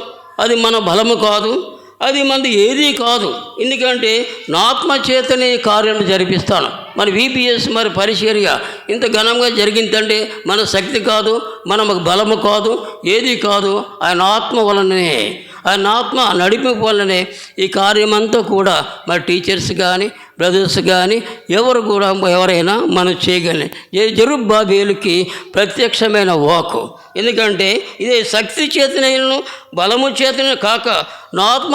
అది మన బలము కాదు, అది మనది ఏదీ కాదు. ఎందుకంటే నా ఆత్మ చేతనే కార్యం జరిపిస్తాను. మన VBS మరి పరిచర్య ఇంత ఘనంగా జరిగిందంటే మన శక్తి కాదు, మన బలము కాదు, ఏది కాదు, ఆయన ఆత్మ వలనే, ఆయన ఆత్మ నడిపింపు వల్లనే ఈ కార్యమంతా కూడా మరి టీచర్స్ కానీ బ్రదర్స్ కానీ ఎవరైనా మనం చేయగలం. జెరుబ్బాబేలుకి ప్రత్యక్షమైన వాక్కు. ఎందుకంటే ఇదే శక్తి చేతనైనను బలము చేతనే కాక నా ఆత్మ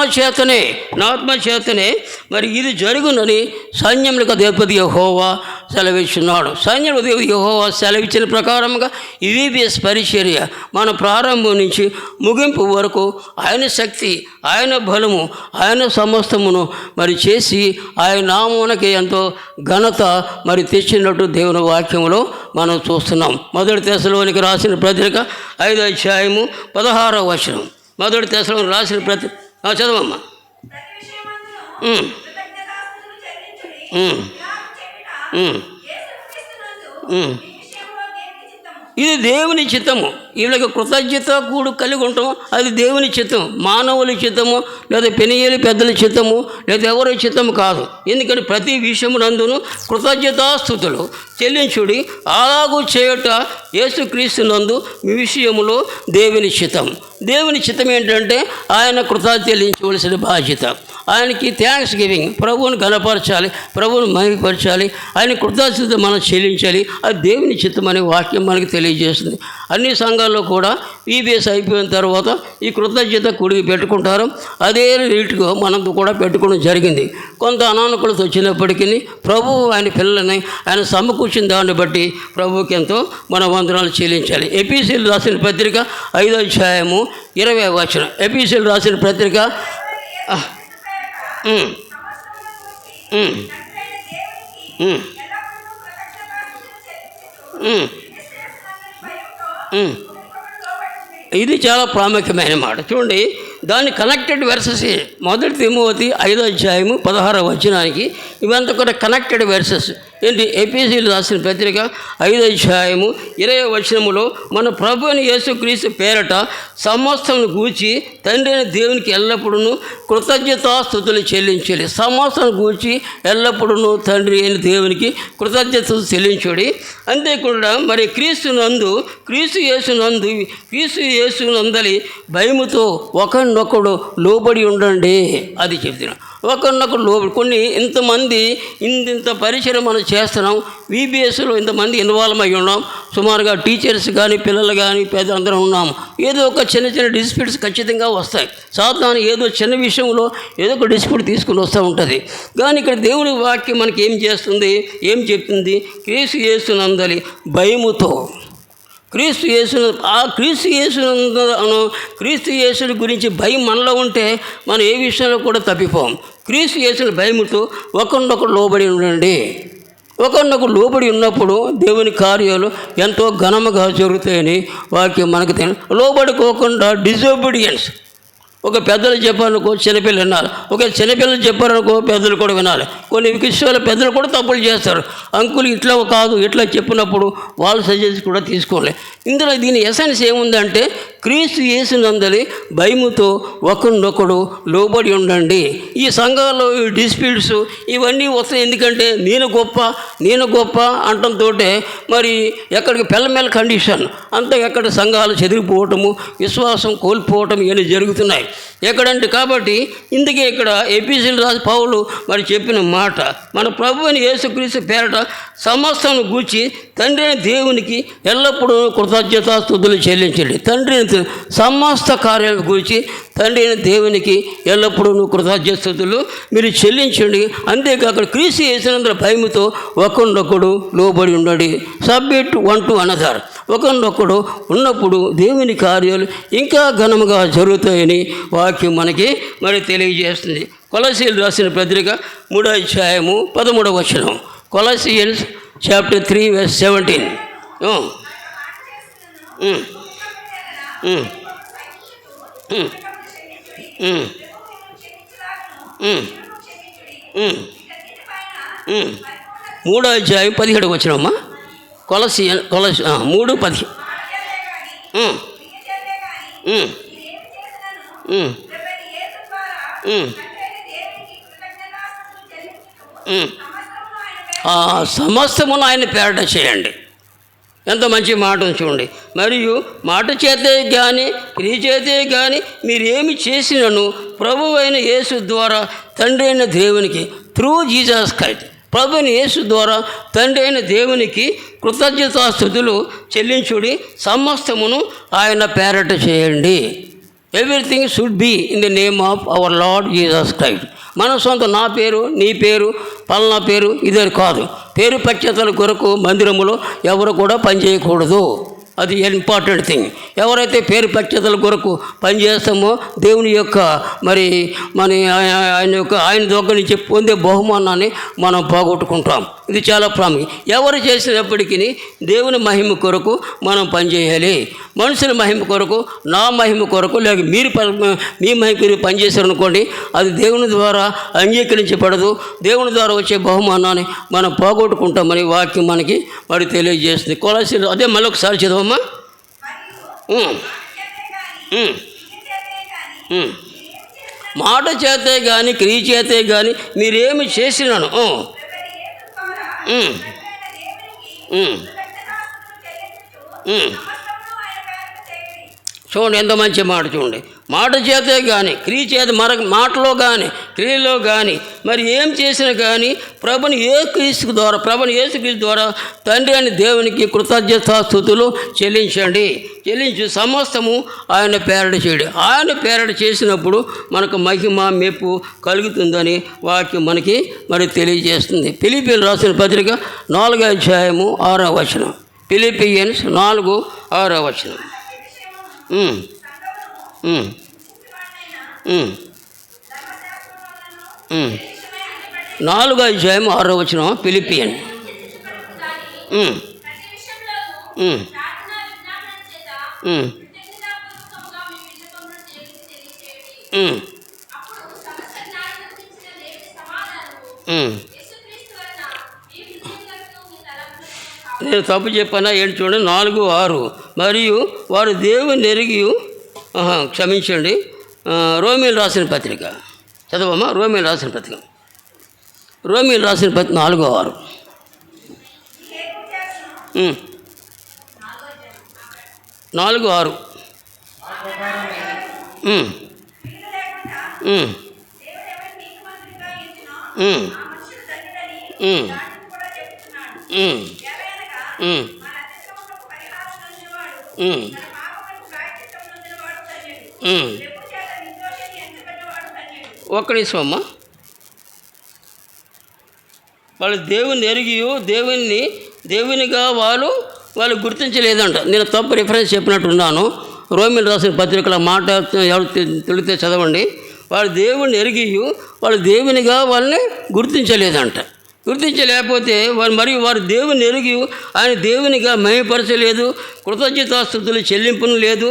చేతనే మరి ఇది జరుగునని సైన్యములకు అధిపతి యెహోవా సెలవిస్తున్నాడు. సైన్యములకు అధిపతి యెహోవా సెలవిచ్చిన ప్రకారంగా ఈ VBS పరిచర్య మన ప్రారంభం నుంచి ముగింపు వరకు ఆయన శక్తి, ఆయన బలము, ఆయన సమస్తమును మరి చేసి ఆయన నామమునకి ఎంతో ఘనత మరి తెచ్చినట్టు దేవుని వాక్యంలో మనం చూస్తున్నాం. 1 తెస్సలోనికి రాసిన పత్రిక 5వ అధ్యాయము 16వ వచనం. 1 తెస్సలోనికి రాసిన పత్రిక చదవమ్మా. ఇది దేవుని చిత్తము. వీళ్ళకి కృతజ్ఞత కూడు కలిగి ఉంటాం, అది దేవుని చిత్తం. మానవుల చిత్తము లేదా పెనియేలి పెద్దల చిత్తము లేదా ఎవరి చిత్తము కాదు. ఎందుకంటే ప్రతి విషయమునందును కృతజ్ఞతాస్తుతులు చెల్లించుడి, అలాగూ చేయుట యేసుక్రీస్తునందు మీ విషయములో దేవుని చిత్తం. దేవుని చిత్తం ఏంటంటే ఆయన కృతజ్ఞత చెల్లించవలసిన బాధ్యత. ఆయనకి థ్యాంక్స్ గివింగ్, ప్రభువుని గణపరచాలి, ప్రభువుని మహిమపరచాలి, ఆయన కృతజ్ఞత మనం చెల్లించాలి. అది దేవుని చిత్తం అనే వాక్యం మనకి తెలియజేస్తుంది. అన్ని సంఘాల్లో కూడా VBS అయిపోయిన తర్వాత ఈ కృతజ్ఞత కూడికి పెట్టుకుంటారు. అదే రీతిగా మనం కూడా పెట్టుకోవడం జరిగింది. కొంత అనానుకూలత వచ్చినప్పటికీ ప్రభువు ఆయన పిల్లలని ఆయన సమకూర్చిన దాన్ని బట్టి ప్రభువుకి ఎంతో మన వందనాలు చెల్లించాలి. ఎఫెసీయులకు రాసిన పత్రిక 5వ అధ్యాయము 20వ వచనం. ఎఫెసీయులకు రాసిన పత్రిక ఇది చాలా ప్రాముఖ్యమైన మాట. చూడండి, దాని కనెక్టెడ్ వెర్సెస్ 1 తిమోతి 5వ అధ్యాయము 16వ వచనానికి ఇవంతా కూడా కనెక్టెడ్ వెర్సెస్. ఏంటి? ఎఫెసీయులకు రాసిన పత్రిక 5:20 మన ప్రభు అయిన యేసుక్రీస్తు పేరట సమస్తమును గూర్చి తండ్రి అయిన దేవునికి ఎల్లప్పుడూ కృతజ్ఞతాస్తుతులు చెల్లించాలి. సమస్తను గూర్చి ఎల్లప్పుడూ తండ్రి అయిన దేవునికి కృతజ్ఞతలు చెల్లించుడి. అంతేకాకుండా మరి క్రీస్తు యేసునందలి భయముతో ఒకరినొకడు లోబడి ఉండండి. అది చెప్తున్నాను. ఒకరినొకరు లోబడి ఇంత పరిచయం మనం చేస్తున్నాం. VBSలో ఇంతమంది ఇన్వాల్వ్ అయ్యి ఉన్నాం. సుమారుగా టీచర్స్ కానీ పిల్లలు కానీ అందరం ఉన్నాము. ఏదో ఒక చిన్న డిస్ప్యూట్స్ ఖచ్చితంగా వస్తాయి. సాధారణ ఏదో చిన్న విషయంలో ఏదో ఒక డిస్ప్యూట్ తీసుకుని వస్తూ ఉంటుంది. కానీ ఇక్కడ దేవుని వాక్యం మనకి ఏం చెప్తుంది? క్రీస్తు యేసునందలి భయముతో, క్రీస్తు యేసుని గురించి భయం మనలో ఉంటే మనం ఏ విషయంలో కూడా తప్పిపోం. క్రీస్తు యేసుని భయముతో ఒకరినొకరు లోబడి ఉండండి. ఒకరినొకరు లోబడి ఉన్నప్పుడు దేవుని కార్యాలు ఎంతో ఘనముగా జరుగుతాయని వాక్యం మనకు లోబడుకోకుండా డిజోబీడియన్స్. ఒక పెద్దలు చెప్పారనుకో చిన్నపిల్లలు వినాలి. ఒక చిన్నపిల్లలు చెప్పారనుకో పెద్దలు కూడా వినాలి. కొన్ని విషయాలు పెద్దలు కూడా తప్పులు చేస్తారు. అంకులు ఇట్లా కాదు ఇట్లా చెప్పినప్పుడు వాళ్ళు సజెస్ట్ కూడా తీసుకోలే. ఇందులో దీని ఎసెన్స్ ఏముందంటే క్రీస్తు యేసునందలి భయముతో ఒకరినొకడు లోబడి ఉండండి. ఈ సంఘాల్లో ఈ డిస్ప్యూట్స్ ఇవన్నీ వస్తాయి. ఎందుకంటే నేను గొప్ప అంటంతో మరి ఎక్కడికి పెళ్ళమెల్ల కండిషన్ అంతా ఎక్కడ సంఘాలు చెదిరిపోవటము, విశ్వాసం కోల్పోవటం ఇవన్నీ జరుగుతున్నాయి. ఎక్కడంటే కాబట్టి ఇందుకే ఇక్కడ ఎఫెసీయులకు రాసిన పౌలు మరి చెప్పిన మాట, మన ప్రభు అయిన యేసుక్రీస్తు పేరట సమస్తను గూర్చి తండ్రి అయిన దేవునికి ఎల్లప్పుడూ కృతజ్ఞతాస్తుతులు చెల్లించండి. తండ్రి సమస్త కార్యాల గురించి తండ్రి అయిన దేవునికి ఎల్లప్పుడూ కృతజ్ఞతాస్తుతులు మీరు చెల్లించండి. అంతేకాక క్రీస్తు యేసునందలి భయముతో ఒకరినొకడు లోబడి ఉండండి. Submit one to another. ఒకరినొకడు ఉన్నప్పుడు దేవుని కార్యాలు ఇంకా ఘనముగా జరుగుతాయని వాక్యం మనకి మరి తెలియజేస్తుంది. కొలసీయులకు రాసిన పత్రిక 3:13. Colossians chapter 3:17. మూడో అధ్యాయం 17 వచనమ్మా. కొలసి 3:10. సమస్తమును ఆయన పేరట చేయండి. ఎంత మంచి మాట చూడండి. మరియు మాట చేతే కానీ క్రియ చేతే కానీ మీరేమి చేసినను ప్రభు అయిన యేసు ద్వారా తండ్రి అయిన దేవునికి త్రూ జీసస్ క్రైస్ట్, ప్రభు అయిన యేసు ద్వారా తండ్రి అయిన దేవునికి కృతజ్ఞతాస్తుతులు చెల్లించుడి. సమస్తమును ఆయన పేరట చేయండి. Everything should be in the name of our Lord Jesus Christ. మన సొంత నా పేరు నీ పేరు పలానా పేరు ఇదే కాదు. పేరు ప్రఖ్యాతల కొరకు మందిరములో ఎవరు కూడా పనిచేయకూడదు. అది ఇంపార్టెంట్ థింగ్. ఎవరైతే పేరు ప్రఖ్యాతల కొరకు పనిచేస్తామో దేవుని యొక్క మరి ఆయన దగ్గర నుంచి పొందే బహుమానాన్ని మనం పోగొట్టుకుంటాం. ఇది చాలా ప్రాముఖ్యం. ఎవరు చేసినప్పటికీ దేవుని మహిమ కొరకు మనం పనిచేయాలి. మనుషుల మహిమ కొరకు, నా మహిమ కొరకు, లేక మీ మహిమ పనిచేశారనుకోండి, అది దేవుని ద్వారా అంగీకరించబడదు. దేవుని ద్వారా వచ్చే బహుమానాన్ని మనం పోగొట్టుకుంటామని వాక్యం మనకి మరి తెలియజేస్తుంది. కొలసీయులు అదే మళ్ళీ ఒకసారి చదవమ్మా. మాట చేతే కానీ క్రియ చేతే కానీ మీరేమి చేసినాను చూడండి, ఎంత మంచి మాట చూడండి. మాట చేతే కానీ క్రియ చేత మాటలో కానీ క్రియలో కానీ మరి ఏం చేసినా కానీ ప్రభుని యేసుక్రీస్తు ద్వారా తండ్రి అని దేవునికి కృతజ్ఞతాస్తుతులు చెల్లించి సమస్తము ఆయన పేరట చేయడం. ఆయన పేరట చేసినప్పుడు మనకు మహిమ మెప్పు కలుగుతుందని వాక్యం మనకి మరి తెలియజేస్తుంది. ఫిలిప్పీయులకు రాసిన పత్రిక 4:6. ఫిలిప్పియన్స్ 4:6. 4:6 ఫిలిప్పియన్. నేను తప్పు చెప్పానా ఏంటి చూడండి, 4:6. మరియు వారు దేవుని ఎరిగి, క్షమించండి, రోమీలు రాసిన పత్రిక చదవమ్మా. రోమీలు రాసిన పత్రిక 4:6. 4:6. ఒక్క నిమిషం అమ్మా. వాళ్ళు దేవుని ఎరిగి దేవునిగా వాళ్ళు గుర్తించలేదంట. నేను తప్పు రిఫరెన్స్ చెప్పినట్టున్నాను. రోమిల్ రాసిన పత్రికల మాట ఎవరు తెలితే చదవండి. వాళ్ళు దేవుని ఎరిగి వాళ్ళు దేవునిగా వాళ్ళని గుర్తించలేదంట. గుర్తించలేకపోతే మరియు వారు దేవుని ఎరిగి ఆయన దేవునిగా మహిమపరచలేదు, కృతజ్ఞతాస్తుతులు చెల్లింపును లేదు,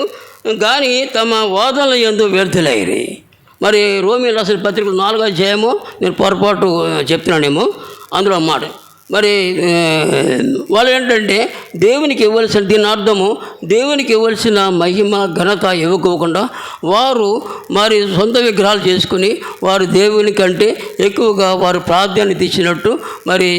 కానీ తమ వాదనలు యందు వ్యర్థులైరి. మరి రోమీయులు రాసిన పత్రికలు 4వ అధ్యాయము, నేను పొరపాటు చెప్తున్నానేమో, అందులో అన్నమాట. మరి వాళ్ళు ఏంటంటే దేవునికి ఇవ్వాల్సిన, దీని అర్థము దేవునికి ఇవ్వాల్సిన మహిమ ఘనత ఇవ్వకోకుండా వారు మరి సొంత విగ్రహాలు చేసుకుని వారు దేవుని కంటే ఎక్కువగా వారు ప్రాధాన్యత ఇచ్చినట్టు మరి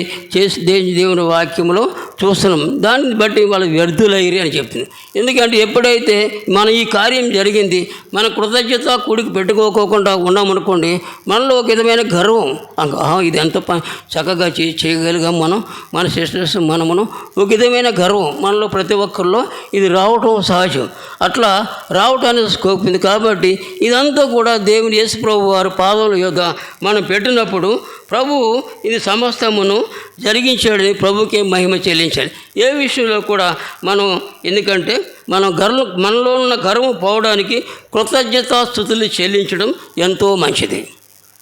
దేవుని వాక్యంలో చూస్తున్నాం. దాన్ని బట్టి వాళ్ళు వ్యర్థులయ్యి అని చెప్తుంది. ఎందుకంటే ఎప్పుడైతే మన ఈ కార్యం జరిగింది, మన కృతజ్ఞత కూడికి పెట్టుకోకుండా ఉన్నామనుకోండి, మనలో ఒక విధమైన గర్వం, ఇది ఎంత చక్కగా చేయగలిగాం మనం, మన సిస్టర్స్ మనమును, ఒక విధమైన గర్వం మనలో ప్రతి ఒక్కరిలో ఇది రావటం సహజం. అట్లా రావటానికి స్కోప్ ఉంది. కాబట్టి ఇదంతా కూడా దేవుని యేసు ప్రభు వారి పాదముల యొద్ద మనం పెట్టినప్పుడు ప్రభువు ఇది సమస్తమును జరిగించాడని ప్రభుకే మహిమ చెల్లించాలి. ఏ విషయంలో కూడా మనం, ఎందుకంటే మనలో ఉన్న గర్వం పోవడానికి కృతజ్ఞతాస్తుతులు చెల్లించడం ఎంతో మంచిది.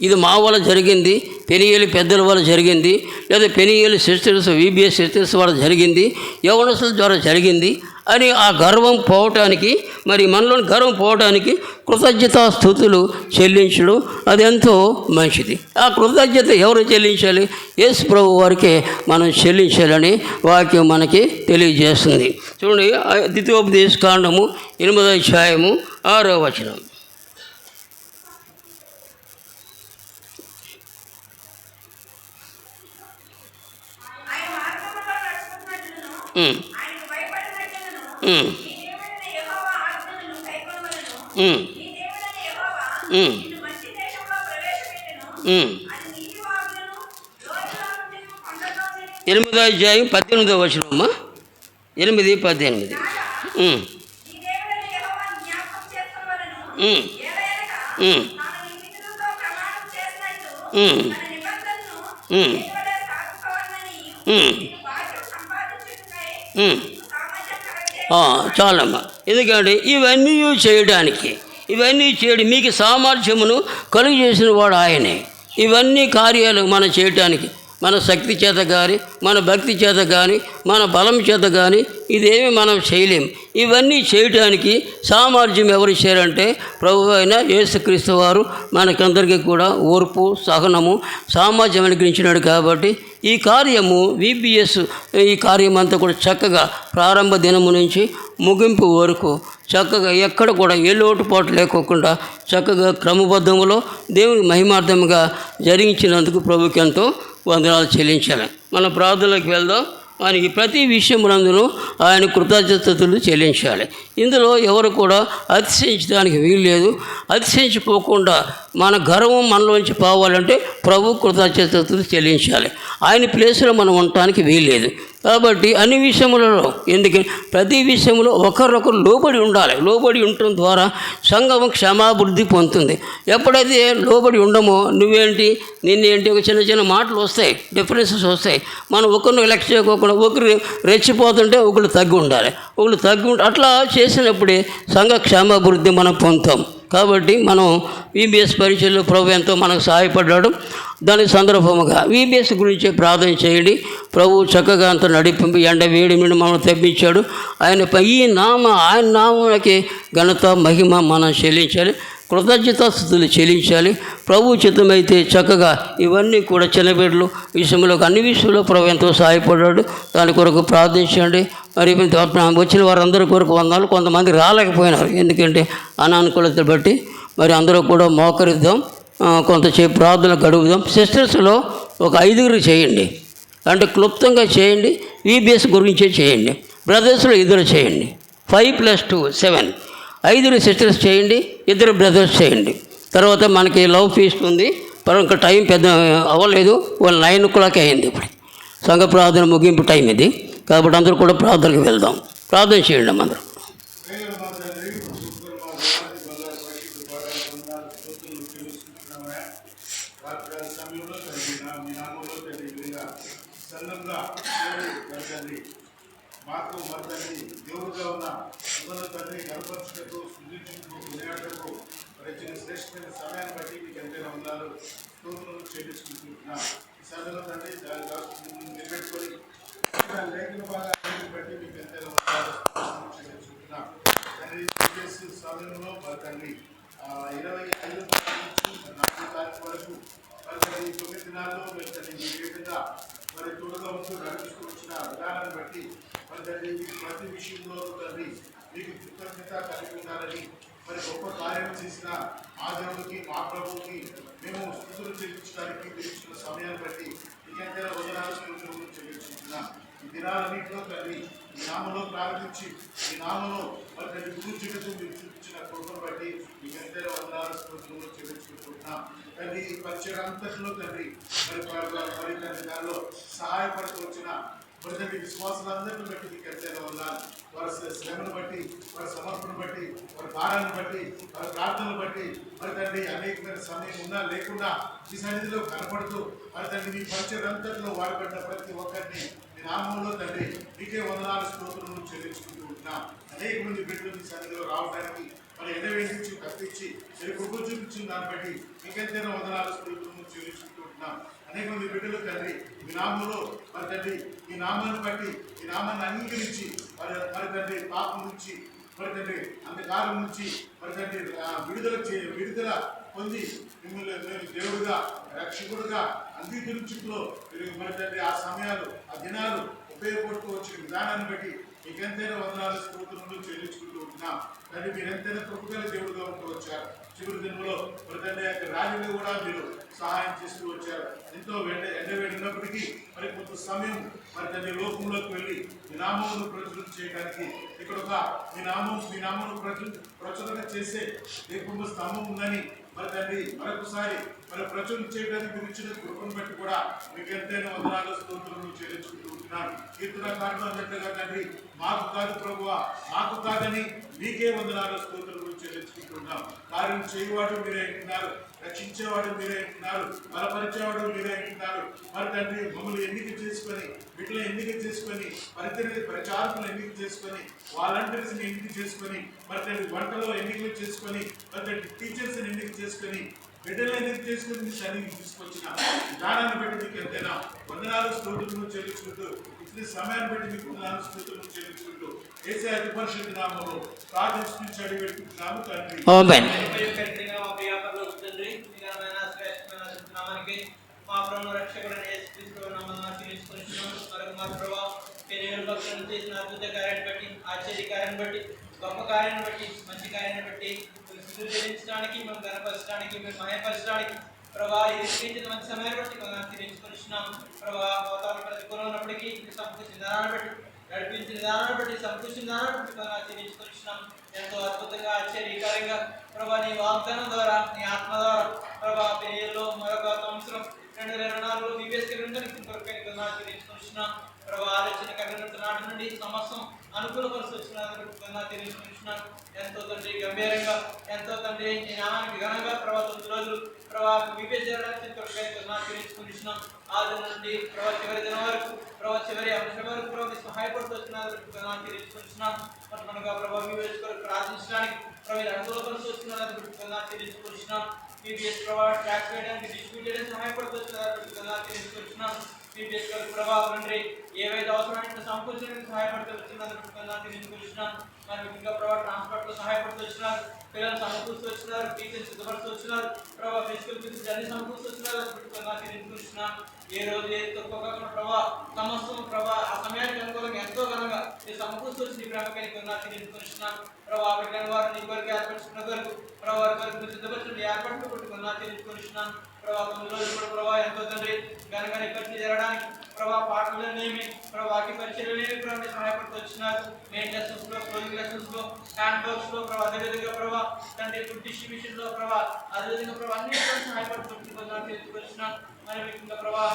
ఇది మా వల్ల జరిగింది, పెనియేలు పెద్దల వల్ల జరిగింది, లేదా పెనియేలు సిస్టర్స్ VBS సిస్టర్స్ వల్ల జరిగింది, యవనస్తుల ద్వారా జరిగింది అని ఆ గర్వం పోవటానికి, మరి మనలోని గర్వం పోవటానికి కృతజ్ఞతాస్తుతులు చెల్లించడం అది ఎంతో మంచిది. ఆ కృతజ్ఞత ఎవరు చెల్లించాలి? యేసు ప్రభు వారికే మనం చెల్లించాలని వాక్యం మనకి తెలియజేస్తుంది. చూడండి, ద్వితీయోపదేశ కాండము 8వ అధ్యాయము 6వ వచనం. ఎనిమిదో అధ్యాయం 18వ వచనమ్మా. 8:18. చాలమ్మా. ఎందుకంటే ఇవన్నీ చేయడం మీకు సామర్థ్యమును కలుగు చేసిన వాడు ఆయనే. ఇవన్నీ కార్యాలు మనం చేయటానికి మన శక్తి చేత కానీ, మన భక్తి చేత కానీ, మన బలం చేత కానీ ఇదేమి మనం చేయలేం. ఇవన్నీ చేయటానికి సామర్థ్యం ఎవరు ఇచ్చారంటే ప్రభువు అయిన యేసుక్రీస్తు వారు మనకందరికీ కూడా ఓర్పు, సహనము, సామర్థ్యం అనుగ్రహించినాడు. కాబట్టి ఈ కార్యము VBS ఈ కార్యం అంతా కూడా చక్కగా ప్రారంభ దినము నుంచి ముగింపు వరకు చక్కగా ఎక్కడ కూడా ఏ లోటుపాటు లేకోకుండా చక్కగా క్రమబద్ధములో దేవుని మహిమార్థముగా జరిగించినందుకు ప్రభుకి ఎంతో వందనాలు చెల్లించాలి. మన ప్రార్థనలకు వెళ్దాం. ఆయనకి ప్రతి విషయమునందును ఆయన కృతజ్ఞతలు చెల్లించాలి. ఇందులో ఎవరు కూడా అతిశయించడానికి వీలు లేదు. అతిశయించిపోకుండా మన గర్వం మనలోంచి పోవాలంటే ప్రభు కృతజ్ఞతలు చెల్లించాలి. ఆయన ప్లేస్లో మనం ఉండటానికి వీలు లేదు. కాబట్టి అన్ని విషయములలో, ఎందుకంటే ప్రతి విషయంలో ఒకరొకరు లోబడి ఉండాలి. లోబడి ఉండటం ద్వారా సంఘం క్షమాభివృద్ధి పొందుతుంది. ఎప్పుడైతే లోబడి ఉండమో నువ్వేంటి నిన్నేంటి ఒక చిన్న చిన్న మాటలు వస్తాయి, డిఫరెన్సెస్ వస్తాయి. మనం ఒకరిని లెక్క చేయకోకుండా ఒకరు రెచ్చిపోతుంటే ఒకరు తగ్గి ఉండాలి, ఒకరు తగ్గి అట్లా చేసినప్పుడే సంఘ క్షమాభివృద్ధి మనం పొందుతాం. కాబట్టి మనం VBS పరీక్షల్లో ప్రభు ఎంతో మనకు సహాయపడ్డాడు. దాని సందర్భముగా VBS గురించి ప్రార్థన చేయండి. ప్రభు చక్కగా అంత నడిపింపు ఎండ వేడి నుండి మనం తెప్పించాడు. ఆయన నామానికి ఘనత మహిమ మనం చెల్లించాలి. కృతజ్ఞతాస్తుతులు చెల్లించాలి. ప్రభు చిత్తమైతే చక్కగా ఇవన్నీ కూడా చిన్నబిడ్డలు విషయంలో అన్ని విషయంలో ప్రభు ఎంతో సహాయపడ్డాడు. దాని కొరకు ప్రార్థించండి. మరి వచ్చిన వారందరి కొరకు వందనాలు. కొంతమంది రాలేకపోయినారు, ఎందుకంటే అనానుకూలతను బట్టి. మరి అందరూ కూడా మోకరిద్దాం, కొంతసేపు ప్రార్థన గడుపుదాం. సిస్టర్స్లో ఒక 5 చేయండి, అంటే క్లుప్తంగా చేయండి. VBS గురించే చేయండి. బ్రదర్స్లో 2 చేయండి. 5 + 2 7. 5 సిస్టర్స్ చేయండి, 2 బ్రదర్స్ చేయండి. తర్వాత మనకి లవ్ ఫీస్ట్ ఉంది. ఇంకా టైం పెద్ద అవ్వలేదు, 9 o'clock అయింది. ఇప్పుడు సంఘ ప్రార్థన ముగింపు టైం ఇది, కాబట్టి అందరూ కూడా ప్రార్థనకు వెళ్దాం. ప్రార్థన చేయండి అందరూ. మాకు మరి దేవుడుగా ఉన్న తండ్రి గర్భరక్షకు సృజించుకు వినేటకు వచ్చిన శ్రేష్టమైన సమయాన్ని బట్టి మీకు ఎంతైనా ఉన్నారు స్తోత్రాలు చెల్లించుకుంటున్నా. ఈ సమయంలో తండ్రి నిలబెట్టుకొని లేఖన భాగాన్ని బట్టి మీకు ఎంతైనా ఉన్నారు చెల్లించుకుంటున్నా. తండ్రి సమయంలో మరి తండ్రి 25 నుంచి 4 తారీఖు వరకు మరి 9 దినాల్లో మీరు తండ్రి ఈ విధంగా మరి తోడుగా ఉంటూ నడుస్తూ వచ్చిన విధానాన్ని బట్టి మరి తండ్రి ప్రతి విషయంలో తండ్రి మీకు కృతజ్ఞత కలిగి ఉండాలని మరి గొప్ప కార్యం చేసిన ఆ దేవుడికి మా ప్రభువుకి మేము స్తుతులు చెల్లించడానికి పిలిచిన సమయాన్ని బట్టి మీకెంతైనా వందనాలు చెల్లించుకుంటున్నాం. ఈ దినాలన్నింటిలో తండ్రి ఈ నామంలో ప్రారంభించి ఈ నామంలో మరి తండ్రి గురు జగత్తు మీరు చూపించిన కృపను బట్టి మీకెంతైనా వందనాలు స్తుతులు చెల్లించుకుంటున్నాం. తండ్రి ఈ పరిచయం అంతటిలో తండ్రి మరి తండ్రి దానిలో సహాయపడుతూ వచ్చిన మరి తండ్రి విశ్వాసాలందరిని బట్టి మీకు ఎంతైనా ఉన్నారు. వారి శ్రమను బట్టి, వారి సమర్పణ బట్టి, వారి భారాన్ని బట్టి, వారి ప్రార్థనలు బట్టి మరి తండ్రి అనేకమైన సమయం ఉన్నా లేకుండా ఈ సన్నిధిలో కనపడుతూ మరి తండ్రి మీ పరిచయం అంతటిలో వాడబడిన ప్రతి ఒక్కరిని మీ నామంలో తండ్రి మీకే వందనాలు స్తోత్రములు చెల్లించుకుంటూ ఉంటున్నాం. అనేక మంది బిడ్డలు మీ సన్నిధిలో రావడానికి మరి ఎడవేయించి కప్పించి గుర్తు చూపించిన దాన్ని బట్టి మీకెంతైనా వందనాలు స్తోత్రములు చెల్లించుకుంటూ ఉంటున్నాం. అనేక మంది బిడ్డలు తండ్రి మీ నామంలో మరి తండ్రి ఈ నామాన్ని బట్టి ఈ నామాన్ని అంగీకరించి మరి తండ్రి పాపం నుంచి మరి తండ్రి అంధకారం నుంచి మరి తండ్రి విడుదల పొంది మిమ్మల్ని నేను దేవుడుగా రక్షకుడుగా అంగీకరించులో మరి తండ్రి ఆ సమయాలు ఆ దినాలు ఉపయోగపడుతూ వచ్చిన విధానాన్ని బట్టి మీకెంతైనా వందనాలు స్తోత్రములు చెల్లించుకుంటూ ఉంటున్నాం. తండ్రి మీరు ఎంతైనా కృపగల దేవుడుగా ఉంటూ వచ్చారు. చివరి దినంలో మరి తండ్రి యొక్క రాజులు కూడా మీరు సహాయం చేస్తూ వచ్చారు. ఎంతో ఎండవేడినప్పటికీ మరి కొంత సమయం మరి తండ్రి లోకంలోకి వెళ్ళి మీ నామమును ప్రచురణ చేయడానికి ఇక్కడ ఒక మీ నామమును ప్రచురణ చేసే దీపము స్తంభం ఉందని మరి తండ్రి మరొకసారి మరి ప్రచురణ చేయడానికి మీరు ఇచ్చిన కృపను బట్టి కూడా మీకు ఎంతైనా వందనాలు స్తోత్రములు చెల్లించుకుంటూ ఉంటున్నాను. కీర్తనకారులు అన్నట్టుగా తండ్రి మాకు కాదు ప్రభువా, మాకు కాదని మీకే వందనాలు స్తోత్రములు చెల్లించుకుంటున్నాం. కార్యం చేయవాడు మీరే అంటున్నారు, రక్షించేవాడు మీరే అంటున్నారు, బలపరిచేవాడు మీరే అంటున్నారు. మరి తండ్రి మమ్మల్ని ఎన్నిక చేసుకొని వీటిలో ఎన్నిక చేసుకొని ప్రచారకులు ఎన్నిక చేసుకొని వాలంటీర్స్ని ఎన్నిక చేసుకొని మరి తండ్రి వంటలో ఎన్నికలు చేసుకొని మరి తండ్రి టీచర్స్ని ఎన్నిక చేసుకొని బిడ్డలు ఎన్నిక చేసుకుని మీ సన్నిధికి తీసుకొచ్చిన విధానాన్ని బట్టి మీకు ఎంతైనా వందనాలు స్తోత్రములు చెల్లించుకుంటూ ఇచ్చిన సమయాన్ని బట్టి మీకు వందనాలు స్తోత్రములు చెల్లించుకుంటూ యేసయ్య అతి పరిశుద్ధ నామములో ప్రార్థించి అడిగి పెట్టుకుంటున్నాము తండ్రి. ఆమేన్. మా ప్రభు రక్షకుడైన యేసుక్రీస్తు నామమున చెల్లించుకుంటున్నాము. మా ప్రభువా పెనుగొల భక్తులను చేసిన అద్భుత కార్యాన్ని బట్టి, ఆశ్చర్య కార్యాన్ని బట్టి, గొప్ప కార్యాన్ని బట్టి, మంచి కార్యాన్ని బట్టి స్తుతులు చెల్లించడానికి, మేము గణపరచడానికి, మేము మహిమపరచడానికి ప్రభా ఇది మంచి సమయాన్ని బట్టి చెల్లించుకుంటున్నాము. ప్రభా అవతార ప్రతికూలం ఉన్నప్పటికీ సంపూర్ణ దానాన్ని బట్టి నడిపించిన దానాన్ని బట్టి సంపూర్ణ దానాన్ని బట్టి చెల్లించుకుంటున్నాము. ఎంతో అద్భుతంగా ఆశ్చర్యకారంగా ప్రభా నీ వాగ్దానం ద్వారా నీ ఆత్మ ద్వారా ప్రభా పెళ్లిలో మరొక సంవత్సరం 2024లో VBS చెల్లించుకుంటున్నాం. ప్రభా ఆలోచన కలిగిన నాటి నుండి సమస్తం అనుకూలపరుస్తూ వచ్చిన తెలియజేస్తున్నాను. ఎంతో తండ్రి గంభీరంగా ఎంతో తండ్రి ఈ నామానికి ఘనంగా ప్రభా 9 రోజులు ప్రభా VBS చేయడానికి తెలియజేస్తున్నాం. ఆ దినం నుండి ప్రభా చివరి దినం వరకు ప్రభా చివరి అంశం వరకు ప్రభా సహాయపడుతూ వచ్చిన తెలియజేస్తున్నాం. మనగా ప్రభా VBS కొరకు ప్రార్థించడానికి ప్రభు అనుకూలపరుస్తూ వచ్చిన తెలియజేస్తున్నాం. VBS ప్రభా ట్రాక్ చేయడానికి డిస్ట్రిబ్యూట్ చేయడానికి సహాయపడుతూ వచ్చిన తెలియజేస్తున్నాం. మీ దేశంలో ప్రభా తండ్రి ఏవైతే అవసరమైన సమకూర్చడానికి సహాయపడుతూ వచ్చినందుకు తీసుకొచ్చినాను. మరి ఇంకా ప్రభావ ట్రాన్స్పోర్ట్ లో సహాయపడుతూ వచ్చినారు, పిల్లలు సమకూర్చు వచ్చినారు, టీచర్స్ సిద్ధపడుతూ వచ్చినారు, ప్రభావ ఫిజికల్ ఫిజిక్స్ అన్ని సమకూర్చు వచ్చినారు. తీసుకొచ్చినాను. ఏ రోజు ఏ తక్కువ ప్రభావ సమస్తం ప్రభావ ఆ సమయానికి అనుకూలంగా ఎంతో ఘనంగా ఈ సమకూర్చు వచ్చి నీ ప్రేమకి తీసుకొచ్చినాను. ప్రభావ బిడ్డల వారు నీ కొరకు ఏర్పరుచుకున్న కొరకు ప్రభావ కొరకు సిద్ధపరచండి ఏర్పడుతూ తీసుకొచ్చినాను. ప్రభావ 9 రోజులు కూడా ప్రభావ ఎంతో తండ్రి ఘనంగా ఇప్పటి జరగడానికి ప్రభావ పాటలనేమి ప్రభావ వాక్య పరిచయలేమి ప్రభావ సహాయపడుతూ వచ్చినారు. మెయిన్ లెసన్స్ లో, క్లోజింగ్ లెసన్స్ లో, హ్యాండ్ వర్క్స్ లో ప్రభావ అదేవిధంగా ప్రభావ తండ్రి ఫుడ్ డిస్ట్రిబ్యూషన్ లో ప్రభావ అదేవిధంగా ప్రభావ అన్ని సహాయపడుతూ తీసుకొచ్చినాను. మరి ముఖ్యంగా ప్రభావ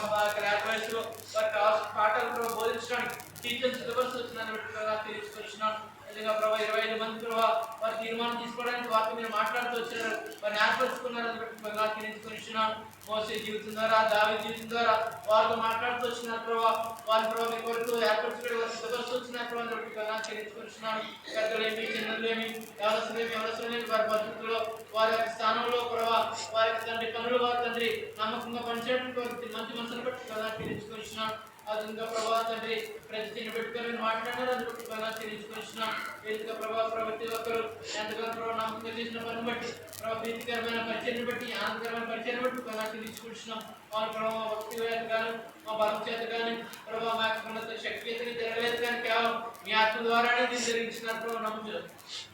అడ్వైస్ లో వారికి కావాల్సిన పాఠాలు ప్రభావ బోధించడానికి టీచర్స్ సిలబస్ వచ్చిన తీసుకొచ్చినాను. నిజంగా ప్రభావ 25 మంది ప్రభావ వారి తీర్మానం తీసుకోవడానికి వారితో మీరు మాట్లాడుతూ వచ్చారు, వారిని ఏర్పరచుకున్నారని బట్టి తీసుకొచ్చినాను. మోసే జీవితం ద్వారా, దావీదు జీవితం ద్వారా వారితో మాట్లాడుతూ వచ్చినారు ప్రభావ. వారి ప్రభావ మీ కొరకు ఏర్పరచుకుని వారి సిద్ధపరుస్తూ వచ్చినారు ప్రభావ తీసుకొచ్చినాను. పెద్దలేమి, చిన్నలేమి, ఎవరసలేమి వారి పరిస్థితుల్లో వారి యొక్క స్థానంలో ప్రభావ వారి యొక్క తండ్రి పనులు వారి తండ్రి నమ్మకంగా పనిచేయడానికి మంచి మనసును బట్టి తీసుకొచ్చినాను. అదంగా ప్రభావ తండ్రి ప్రతి చిన్న పెట్టుకొని మాట్లాడారు, అది బట్టి తీసుకొచ్చినాం. వేదిక ప్రభావ ప్రతి ఒక్కరు ఎంతగానో ప్రభావ నమ్మకం చేసిన పని బట్టి ప్రభావ ప్రీతికరమైన పరిచయం బట్టి ఆనందకరమైన పరిచయం బట్టి తీసుకొచ్చినాం. వాళ్ళ ప్రభావ భక్తి వేత కానీ మా బలం చేత కానీ ప్రభావ మా యొక్క ఉన్నత శక్తి ఎత్తుని జరగలేదు కానీ కేవలం మీ ఆత్మ ద్వారానే దీన్ని జరిగించినారు ప్రభావ నమ్ముతారు.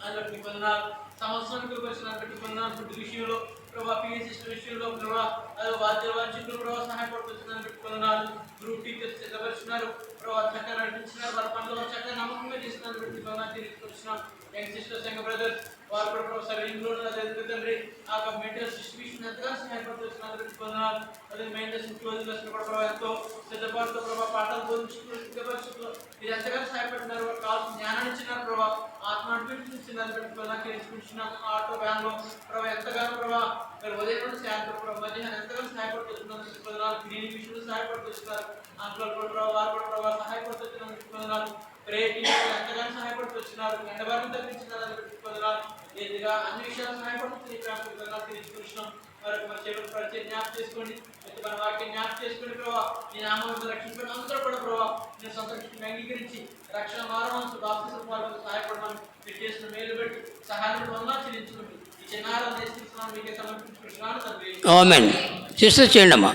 అది బట్టి పొందినారు. సంవత్సరానికి వచ్చిన పెట్టుకున్నాను ఫుడ్ విషయంలో ప్రభావ పిఎస్ సిస్టమ్ విషయంలో ప్రభావ అది వాద్యవాంఛకులు ప్రభావ సహాయపడుతున్నాను పెట్టుకున్నారు. గ్రూప్ టీచర్స్ సిద్ధపరుచున్నారు ప్రభావ చక్కగా నడిపించినారు. వారి పనులు చక్కగా నమ్మకంగా చేస్తున్నారు పెట్టుకున్నా తీసుకొచ్చినాం. యంగ్ సిస్టర్స్ యంగ్ బ్రదర్స్ వారు కూడా ప్రొఫెసర్ ఇంట్లో తండ్రి ఆ మెటీరియల్ డిస్ట్రిబ్యూషన్ ఎంతగా సహాయపడుతున్నారు పెట్టుకున్నారు. అదే మెయింటెనెన్స్ క్లోజింగ్ లెసన్ కూడా ప్రభావ ఎంతో సిద్ధపడుతూ ప్రభావ పాఠాలు బోధించుకుంటూ మీరు ఎంతగా సహాయపడుతున్నారు. వారు కావాల్సిన జ్ఞానాన్ని ఇచ్చినారు ప్రభావ, ఆత్మ అనిపించినారు పెట్టుకున్నా తీసుకొచ్చినాం. ఆటో వ్యాన్లో ప్రభావ ఎంతగానో ప్రభావ మీరు ఉదయం నుండి సాయంత్రం ప్రభావ మధ్యాహ్నం ఎంతగానో సహాయపడుతున్నారు పెట్టుకున్నారు. క్లీనింగ్ విషయంలో సహాయపడుతున్నారు. అందులో కూడా ప్రభావ వారు కూడా ప్రభావ సహాయపడుతున్నారు పెట్టుకున్నారు. ఎంతగానో సహాయపడుతూ వచ్చినారు. ఎండబారిని తప్పించినారు పెట్టుకున్నారు. ఏదిగా అన్ని విషయాలు సహాయపడుతుంది తీసుకొచ్చినాం. వారికి మన చేపలు పరిచయం జ్ఞాపకం చేసుకోండి, మన వాక్యం జ్ఞాపకం చేసుకోండి ప్రభావ. నీ నామంలో రక్షించుకుని అందరూ కూడా ప్రభావ నేను సంతృప్తిని అంగీకరించి రక్షణ మారవచ్చు బాప్తిసం వాళ్ళకు సహాయపడమని మీరు చేసిన మేలు బట్టి సహాయం వల్ల చెల్లించుకుంటూ ఈ చిన్నారాలు నేర్చుకుంటున్నాను మీకే సమర్పించుకుంటున్నాను తండ్రి. ఆమేన్. సిస్టర్ చేయండి అమ్మా.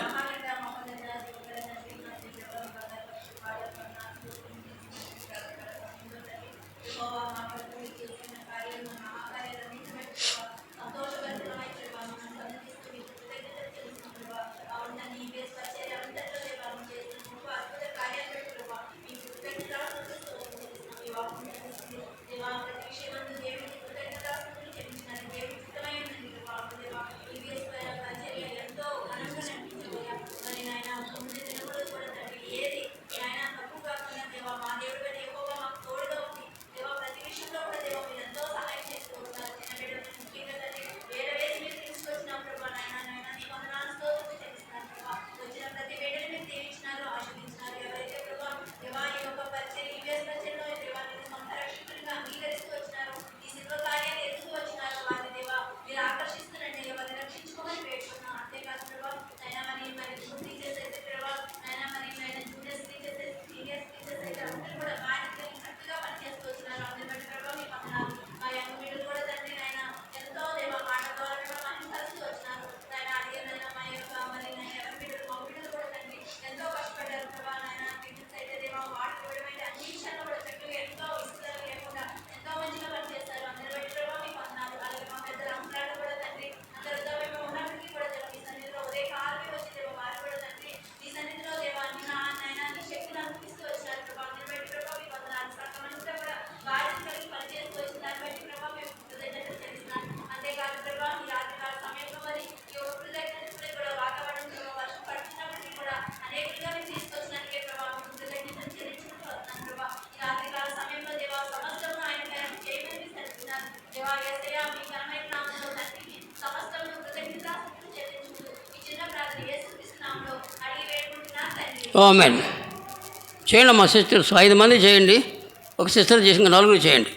ఆమేన్. చేయండి అమ్మా సిస్టర్స్, 5 మంది చేయండి. ఒక సిస్టర్ చేసి ఇంకా 4 చేయండి.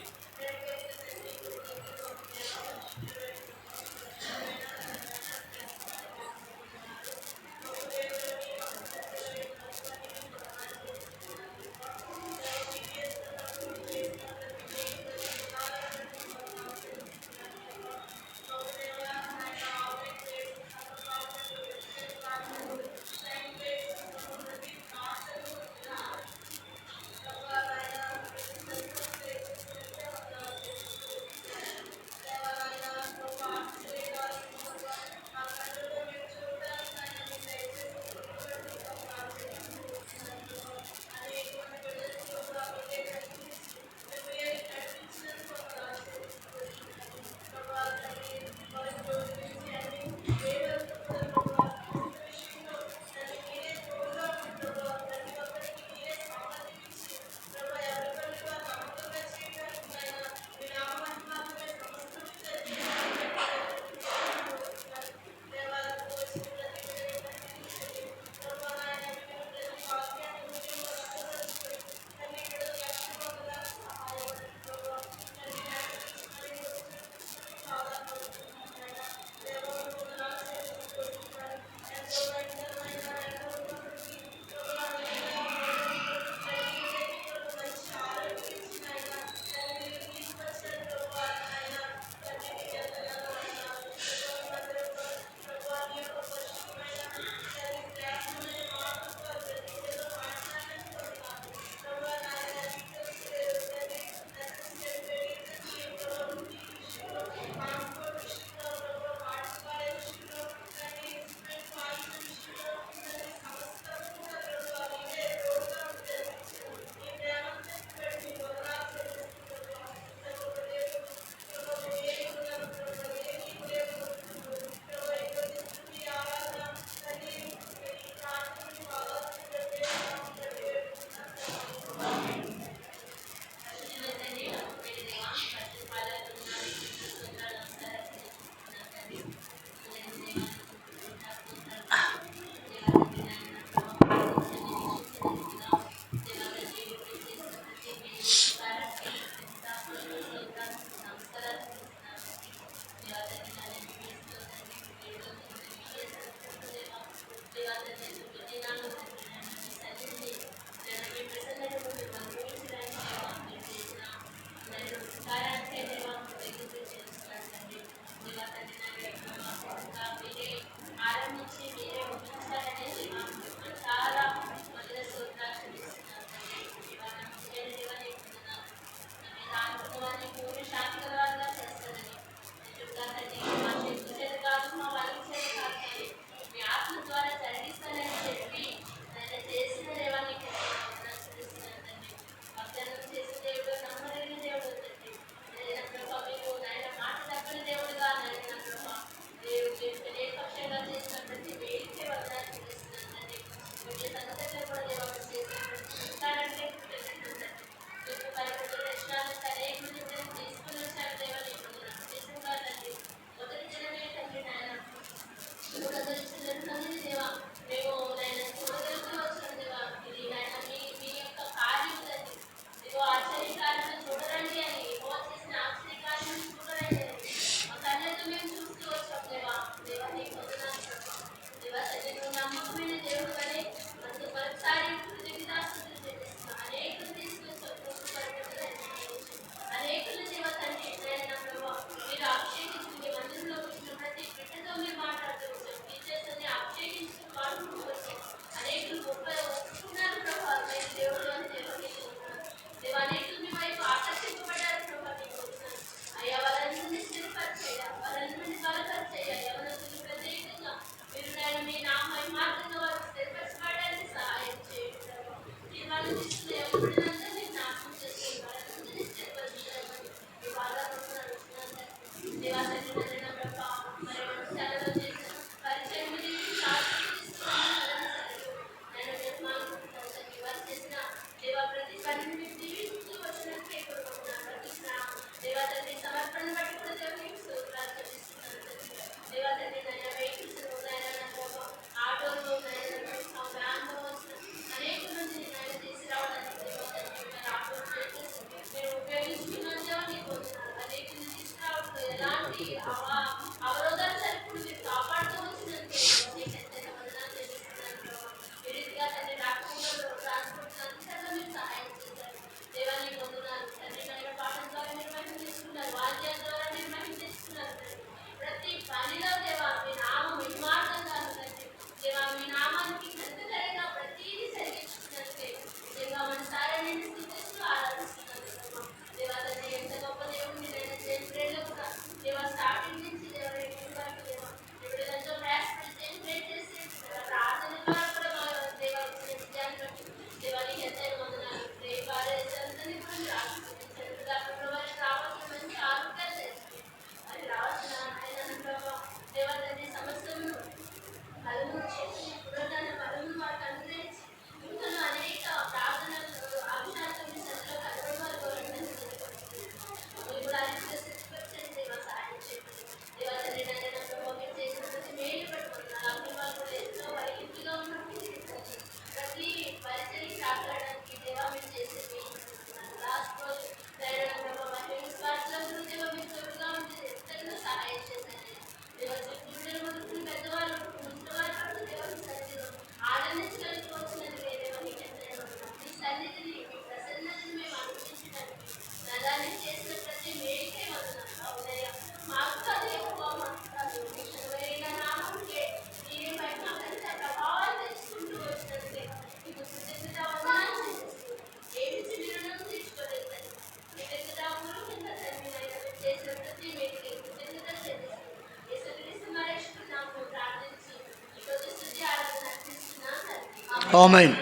ఆమేన్.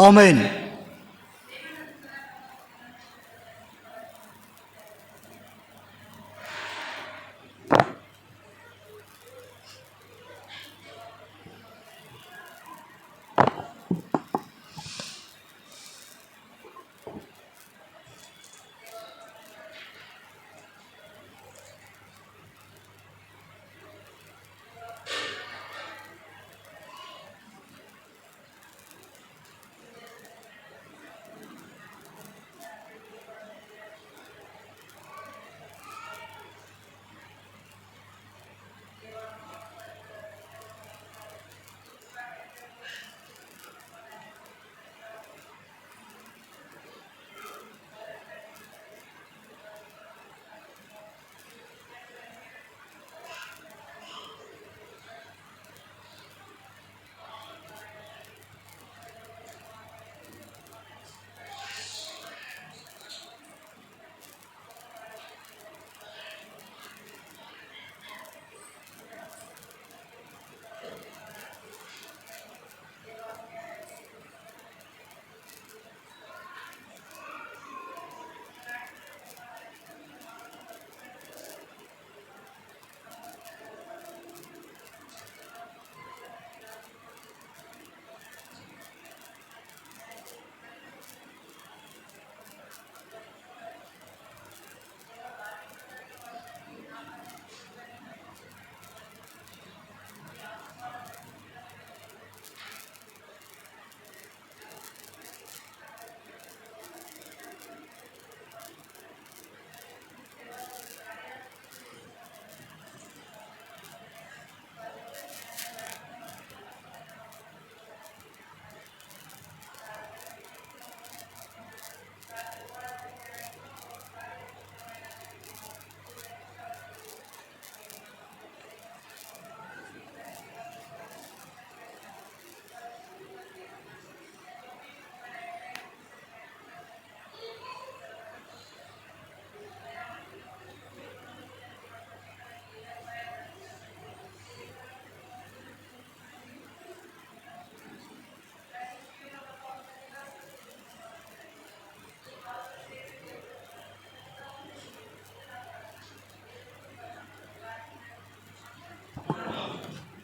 ఆమేన్.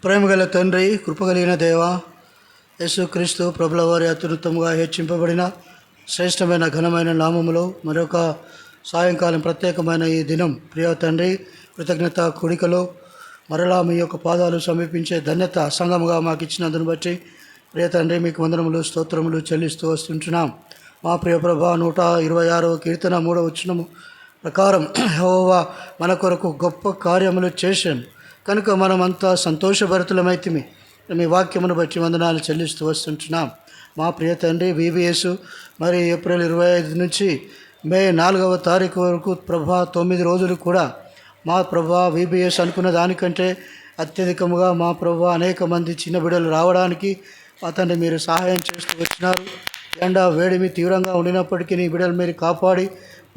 ప్రేమగల తండ్రి, కృపగలిగిన దేవ, యేసుక్రీస్తు ప్రభుల వారి అత్యున్నతంగా హెచ్చింపబడిన శ్రేష్టమైన ఘనమైన నామములో మరొక సాయంకాలం ప్రత్యేకమైన ఈ దినం ప్రియ తండ్రి కృతజ్ఞత కూడికలో మరలా మీ యొక్క పాదాలు సమీపించే ధన్యత సంఘముగా మాకు ఇచ్చినందును బట్టి ప్రియ తండ్రి మీకు వందనములు స్తోత్రములు చెల్లిస్తూ వస్తుంటున్నాం. మా ప్రియ ప్రభా 126వ కీర్తన 3వ వచనము ప్రకారం యెహోవా మన కొరకు గొప్ప కార్యములు చేశాను కనుక మనమంతా సంతోషభరితులమైతిమి. మీ వాక్యమును బట్టి వందనాలు చెల్లిస్తూ వస్తుంటున్నాం. మా ప్రియ తండ్రి VBS మరి ఏప్రిల్ 25 నుంచి మే 4వ తారీఖు వరకు ప్రభా 9 రోజులు కూడా మా ప్రభా VBS అనుకున్న దానికంటే అత్యధికముగా మా ప్రభా అనేక మంది చిన్న బిడ్డలు రావడానికి మా తండ్రి మీరు సహాయం చేస్తూ వచ్చినారు. ఎండ వేడిమి తీవ్రంగా ఉండినప్పటికీ నీ బిడ్డలు మీరు కాపాడి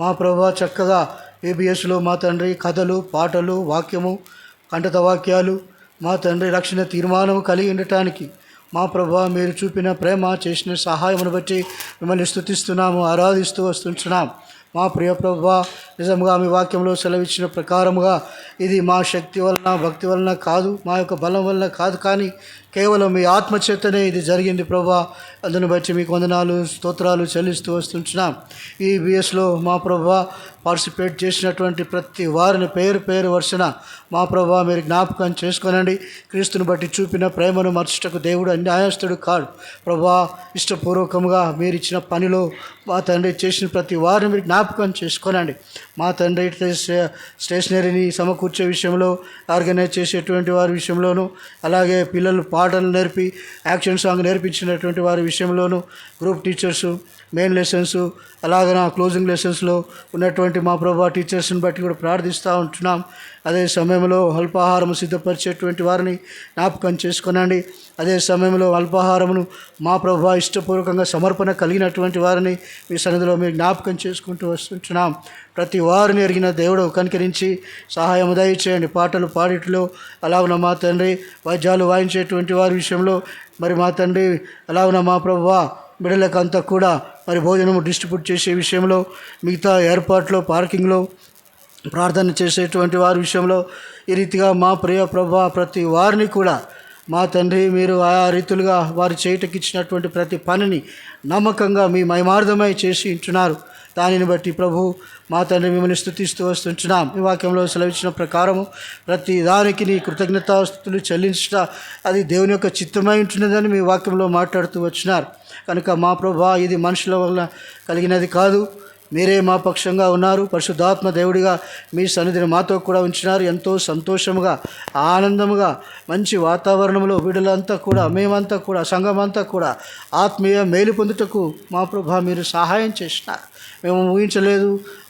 మా ప్రభా చక్కగా VBSలో మా తండ్రి కథలు, పాటలు, వాక్యము, కంఠత వాక్యాలు మా తండ్రి రక్షణ తీర్మానం కలిగి ఉండటానికి మా ప్రభా మీరు చూపిన ప్రేమ చేసిన సహాయమును బట్టి మిమ్మల్ని స్తుతిస్తున్నాము, ఆరాధిస్తూ వస్తుంటున్నాం. మా ప్రియ ప్రభా నిజంగా మీ వాక్యంలో సెలవిచ్చిన ప్రకారముగా ఇది మా శక్తి వలన భక్తి వలన కాదు, మా యొక్క బలం వలన కాదు, కానీ కేవలం మీ ఆత్మచేతనే ఇది జరిగింది ప్రభా. అందును బట్టి మీకు వందనాలు స్తోత్రాలు చెల్లిస్తూ వస్తుంటున్నాం. ఈ BSలో మా ప్రభా పార్టిసిపేట్ చేసినటువంటి ప్రతి వారిని పేరు పేరు వరుసన మా ప్రభా మీరు జ్ఞాపకం చేసుకోనండి. క్రీస్తుని బట్టి చూపిన ప్రేమను మర్చుటకు దేవుడు అన్యాయస్తుడు కాడు ప్రభా. ఇష్టపూర్వకంగా మీరు ఇచ్చిన పనిలో మా తండ్రి చేసిన ప్రతి వారిని మీరు జ్ఞాపకం చేసుకోనండి. మా తండ్రి స్టేషనరీని సమకూర్చే విషయంలో, ఆర్గనైజ్ చేసేటువంటి వారి విషయంలోనూ, అలాగే పిల్లలు పాటలు నేర్పి యాక్షన్ సాంగ్ నేర్పించినటువంటి వారి విషయంలోనూ, గ్రూప్ టీచర్సు, మెయిన్ లెసన్స్, అలాగే నా క్లోజింగ్ లెసన్స్లో ఉన్నటువంటి మా ప్రభా టీచర్స్ని బట్టి కూడా ప్రార్థిస్తూ ఉంటున్నాం. అదే సమయంలో అల్పాహారం సిద్ధపరిచేటువంటి వారిని జ్ఞాపకం చేసుకునండి. అదే సమయంలో అల్పాహారమును మా ప్రభా ఇష్టపూర్వకంగా సమర్పణ కలిగినటువంటి వారిని మీ సన్నిధిలో మీరు జ్ఞాపకం చేసుకుంటూ వస్తుంటున్నాం. ప్రతి వారిని ఎరిగిన దేవుడు కనికరించి సహాయం దయచేయండి. పాటలు పాడిట్లో అలాగున మా తండ్రి వాద్యాలు వాయించేటువంటి వారి విషయంలో మరి మా తండ్రి అలాగున మా ప్రభా బిడ్డలకంతా కూడా మరి భోజనము డిస్ట్రిబ్యూట్ చేసే విషయంలో, మిగతా ఏర్పాట్లో, పార్కింగ్లో, ప్రార్థన చేసేటువంటి వారి విషయంలో ఈ రీతిగా మా ప్రియ ప్రభా ప్రతి వారిని కూడా మా తండ్రి మీరు ఆయా రీతులుగా వారు చేయటకి ఇచ్చినటువంటి ప్రతి పనిని నమ్మకంగా మీ మహిమార్థమై చేసి ఉంటున్నారు. దానిని బట్టి ప్రభు మా తండ్రి మిమ్మల్ని స్తుతిస్తూ వస్తుంటున్నాం. ఈ వాక్యంలో సెలవిచ్చిన ప్రకారము ప్రతి దానికి నీ కృతజ్ఞతాస్తుతులు చెల్లించట అది దేవుని యొక్క చిత్తమై ఉంటున్నదని మీ వాక్యంలో మాట్లాడుతూ వచ్చినారు. కనుక మా ప్రభా ఇది మనుషుల వల్ల కలిగినది కాదు, మీరే మా పక్షంగా ఉన్నారు. పరిశుద్ధాత్మ దేవుడిగా మీ సన్నిధిని మాతో కూడా ఉంచినారు. ఎంతో సంతోషముగా ఆనందముగా మంచి వాతావరణంలో వీడులంతా కూడా మేమంతా కూడా సంఘమంతా కూడా ఆత్మీయ మేలు పొందుటకు మా ప్రభా మీరు సహాయం చేసినారు. మేము ఊహించలేదు,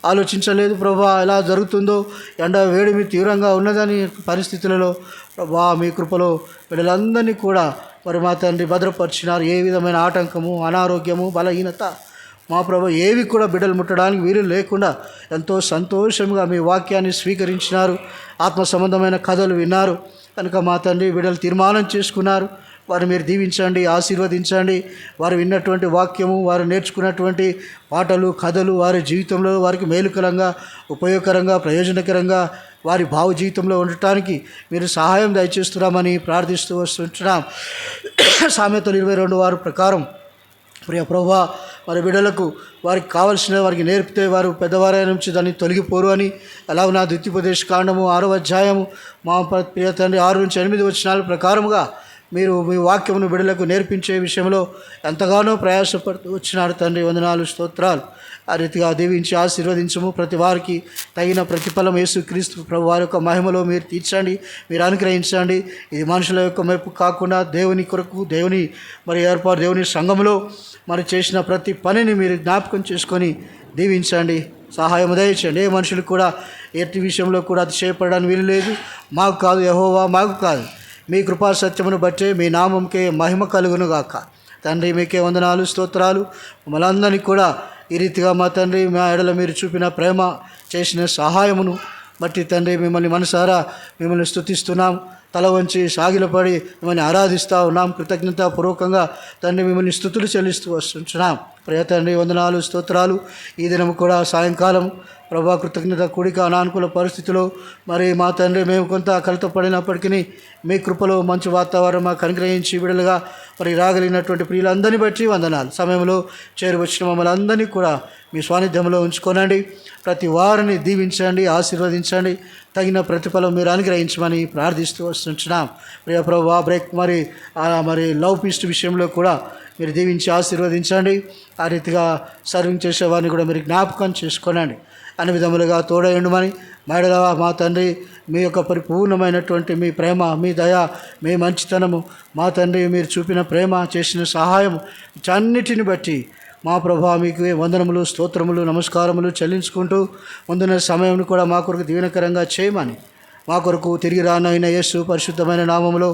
ఆలోచించలేదు ప్రభా ఎలా జరుగుతుందో. ఎండ వేడిమి తీవ్రంగా ఉన్నదని పరిస్థితులలో ప్రభా మీ కృపలో వీళ్ళందరినీ కూడా మరి మా తండ్రి భద్రపరిచినారు. ఏ విధమైన ఆటంకము, అనారోగ్యము, బలహీనత మా ప్రభు ఏవి కూడా బిడ్డలు ముట్టడానికి వీలు లేకుండా ఎంతో సంతోషంగా మీ వాక్యాన్ని స్వీకరించినారు. ఆత్మ సంబంధమైన కథలు విన్నారు కనుక మా తండ్రి బిడ్డలు తీర్మానం చేసుకున్నారు. వారు మీరు దీవించండి, ఆశీర్వదించండి. వారు విన్నటువంటి వాక్యము, వారు నేర్చుకున్నటువంటి పాటలు, కథలు వారి జీవితంలో వారికి మేలుకరంగా, ఉపయోగకరంగా, ప్రయోజనకరంగా వారి భావ జీవితంలో ఉండటానికి మీరు సహాయం దయచేస్తున్నామని ప్రార్థిస్తూ వస్తుంటున్నాం. సామెతలు 22 ప్రకారం ప్రియ ప్రభువా మరి బిడ్డలకు వారికి కావలసిన వారికి నేర్పితే వారు పెద్దవారి నుంచి దాన్ని తొలగిపోరు అని అలాగే నా ద్వితీయోపదేశ కాండము 6వ అధ్యాయము మా ప్రియ తండ్రి 6 నుంచి 8 వచనాల ప్రకారముగా మీరు మీ వాక్యమును బిడ్డలకు నేర్పించే విషయంలో ఎంతగానో ప్రయాసపడుతూ వచ్చినారు తండ్రి. వందనాలు స్తోత్రాలు. ఆ రీతిగా దీవించి ఆశీర్వదించము. ప్రతి వారికి తగిన ప్రతిఫలం యేసుక్రీస్తు ప్రభు వారి యొక్క మహిమలో మీరు తీర్చండి, మీరు అనుగ్రహించండి. ఇది మనుషుల యొక్క మెప్పు కాకుండా దేవుని కొరకు, దేవుని మరి ఏర్పాటు దేవుని సంఘంలో మరి చేసిన ప్రతి పనిని మీరు జ్ఞాపకం చేసుకొని దీవించండి, సహాయం దయచేయండి. ఏ మనుషులు కూడా ఎట్టి విషయంలో కూడా అతిశయపడడానికి వీలు లేదు. మాకు కాదు యెహోవా, మాకు కాదు, మీ కృపా సత్యమును బట్టే మీ నామంకే మహిమ కలుగును గాక. తండ్రి మీకే వందనాలు స్తోత్రాలు. మమ్మల్ని కూడా ఈ రీతిగా మా తండ్రి మా ఎడల మీరు చూపిన ప్రేమ, చేసిన సహాయమును బట్టి తండ్రి మిమ్మల్ని మనసారా మిమ్మల్ని స్తుతిస్తున్నాం. తల వంచి సాగిలపడి మిమ్మల్ని ఆరాధిస్తూ ఉన్నాం. కృతజ్ఞతాపూర్వకంగా తండ్రి మిమ్మల్ని స్తుతులు చెల్లిస్తూ వస్తుంటున్నాం. ప్రియ తండ్రి వందనాలు, స్తోత్రాలు. ఈ దినం కూడా సాయంకాలం ప్రభా కృతజ్ఞత కూడిక అనానుకూల పరిస్థితుల్లో మరి మా తండ్రి మేము కొంత కలత పడినప్పటికీ మీ కృపలో మంచి వాతావరణం మాకు అనుగ్రహించి విడుదలగా మరి రాగలిగినటువంటి ప్రియులందరినీ బట్టి వందనాలు. సమయంలో చేరువచ్చిన మమ్మల్ని అందరినీ కూడా మీ స్వానిధ్యంలో ఉంచుకోనండి. ప్రతి వారిని దీవించండి, ఆశీర్వదించండి. తగిన ప్రతిఫలం మీరు అనుగ్రహించమని ప్రార్థిస్తూ వస్తుంటున్నాం. ప్రియ ప్రభా బ్రేక్ మరి లవ్ ఫీస్ట్ విషయంలో కూడా మీరు దీవించి ఆశీర్వదించండి. ఆ రీతిగా సర్వింగ్ చేసేవారిని కూడా మీరు జ్ఞాపకం చేసుకోనండి. అన్ని విధములుగా తోడయండుమని మైడల మా తండ్రి మీ యొక్క పరిపూర్ణమైనటువంటి మీ ప్రేమ, మీ దయ, మీ మంచితనము మా తండ్రి మీరు చూపిన ప్రేమ, చేసిన సహాయం వీటన్నిటిని బట్టి మా ప్రభా మీకు వందనములు, స్తోత్రములు, నమస్కారములు చెల్లించుకుంటూ ముందున్న సమయం కూడా మా కొరకు దీవెనకరంగా చేయమని మా కొరకు తిరిగి రానైన యేసు పరిశుద్ధమైన నామములో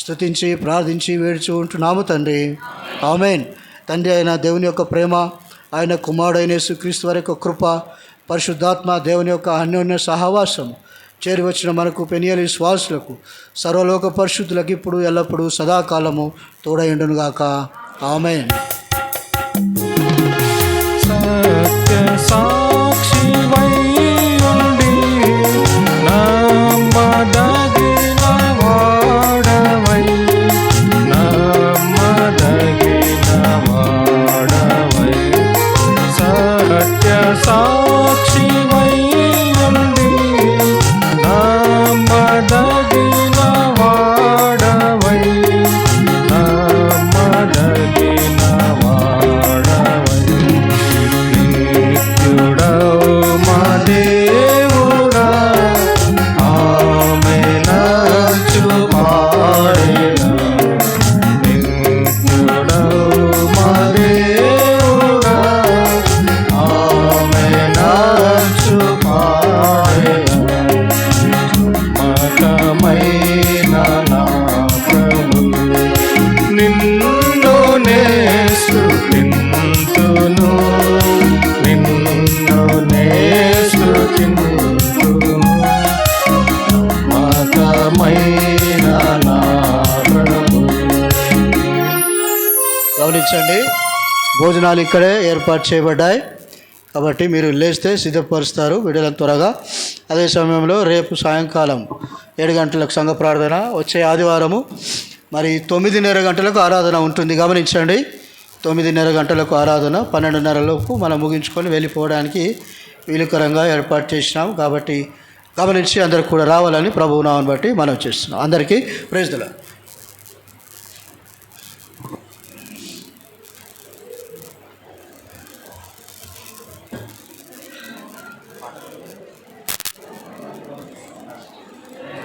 స్తుతించి ప్రార్థించి వేడుచూ ఉంటున్నాము తండ్రి. ఆమేన్. తండ్రి అయిన దేవుని యొక్క ప్రేమ, ఆయన కుమారుడైన యేసు క్రీస్తు వారి యొక్క కృప, పరిశుద్ధాత్మ దేవుని యొక్క అన్యోన్య సహవాసం చేరి వచ్చిన మనకు పెనియలి శ్వాసులకు సర్వలోక పరిశుద్ధులకు ఇప్పుడు ఎల్లప్పుడూ సదాకాలము తోడయుండునుగాక. ఆమేన్. సత్య సాక్షివై ఉండి నమ్మదగిన వాడవై, నమ్మదగిన వాడవై, సత్య సాక్షివై ఉండి నమ్మదగిన వాడవై, నమ్మదగిన వాడవై, నిత్యుడవు మా దేవుడా, ఆమెనచ్చు పాడెదా. నిత్యుడవు మా దేవుడా, ఆమెనచ్చు పాడెదా. మతమైన నా ప్రభు, నిన్ను నే స్తుతింతును, నిన్ను నే స్తుతింతును. మతమైన నా ప్రభు. గమనించండి, భోజనాలు ఇక్కడే ఏర్పాటు చేయబడ్డాయి కాబట్టి మీరు లేస్తే సిద్ధపరుస్తారు వీడియోలను త్వరగా. అదే సమయంలో రేపు సాయంకాలం 7 గంటలకు సంఘ ప్రార్థన, వచ్చే ఆదివారము మరి 9:30 గంటలకు ఆరాధన ఉంటుంది. గమనించండి, 9:30 గంటలకు ఆరాధన, 12:30 మనం ముగించుకొని వెళ్ళిపోవడానికి వీలుకరంగా ఏర్పాటు చేసినాం. కాబట్టి గమనించి అందరికి కూడా రావాలని ప్రభువు నామమును బట్టి మనం చేస్తున్నాం. అందరికీ ప్రైజ్ ది లార్డ్.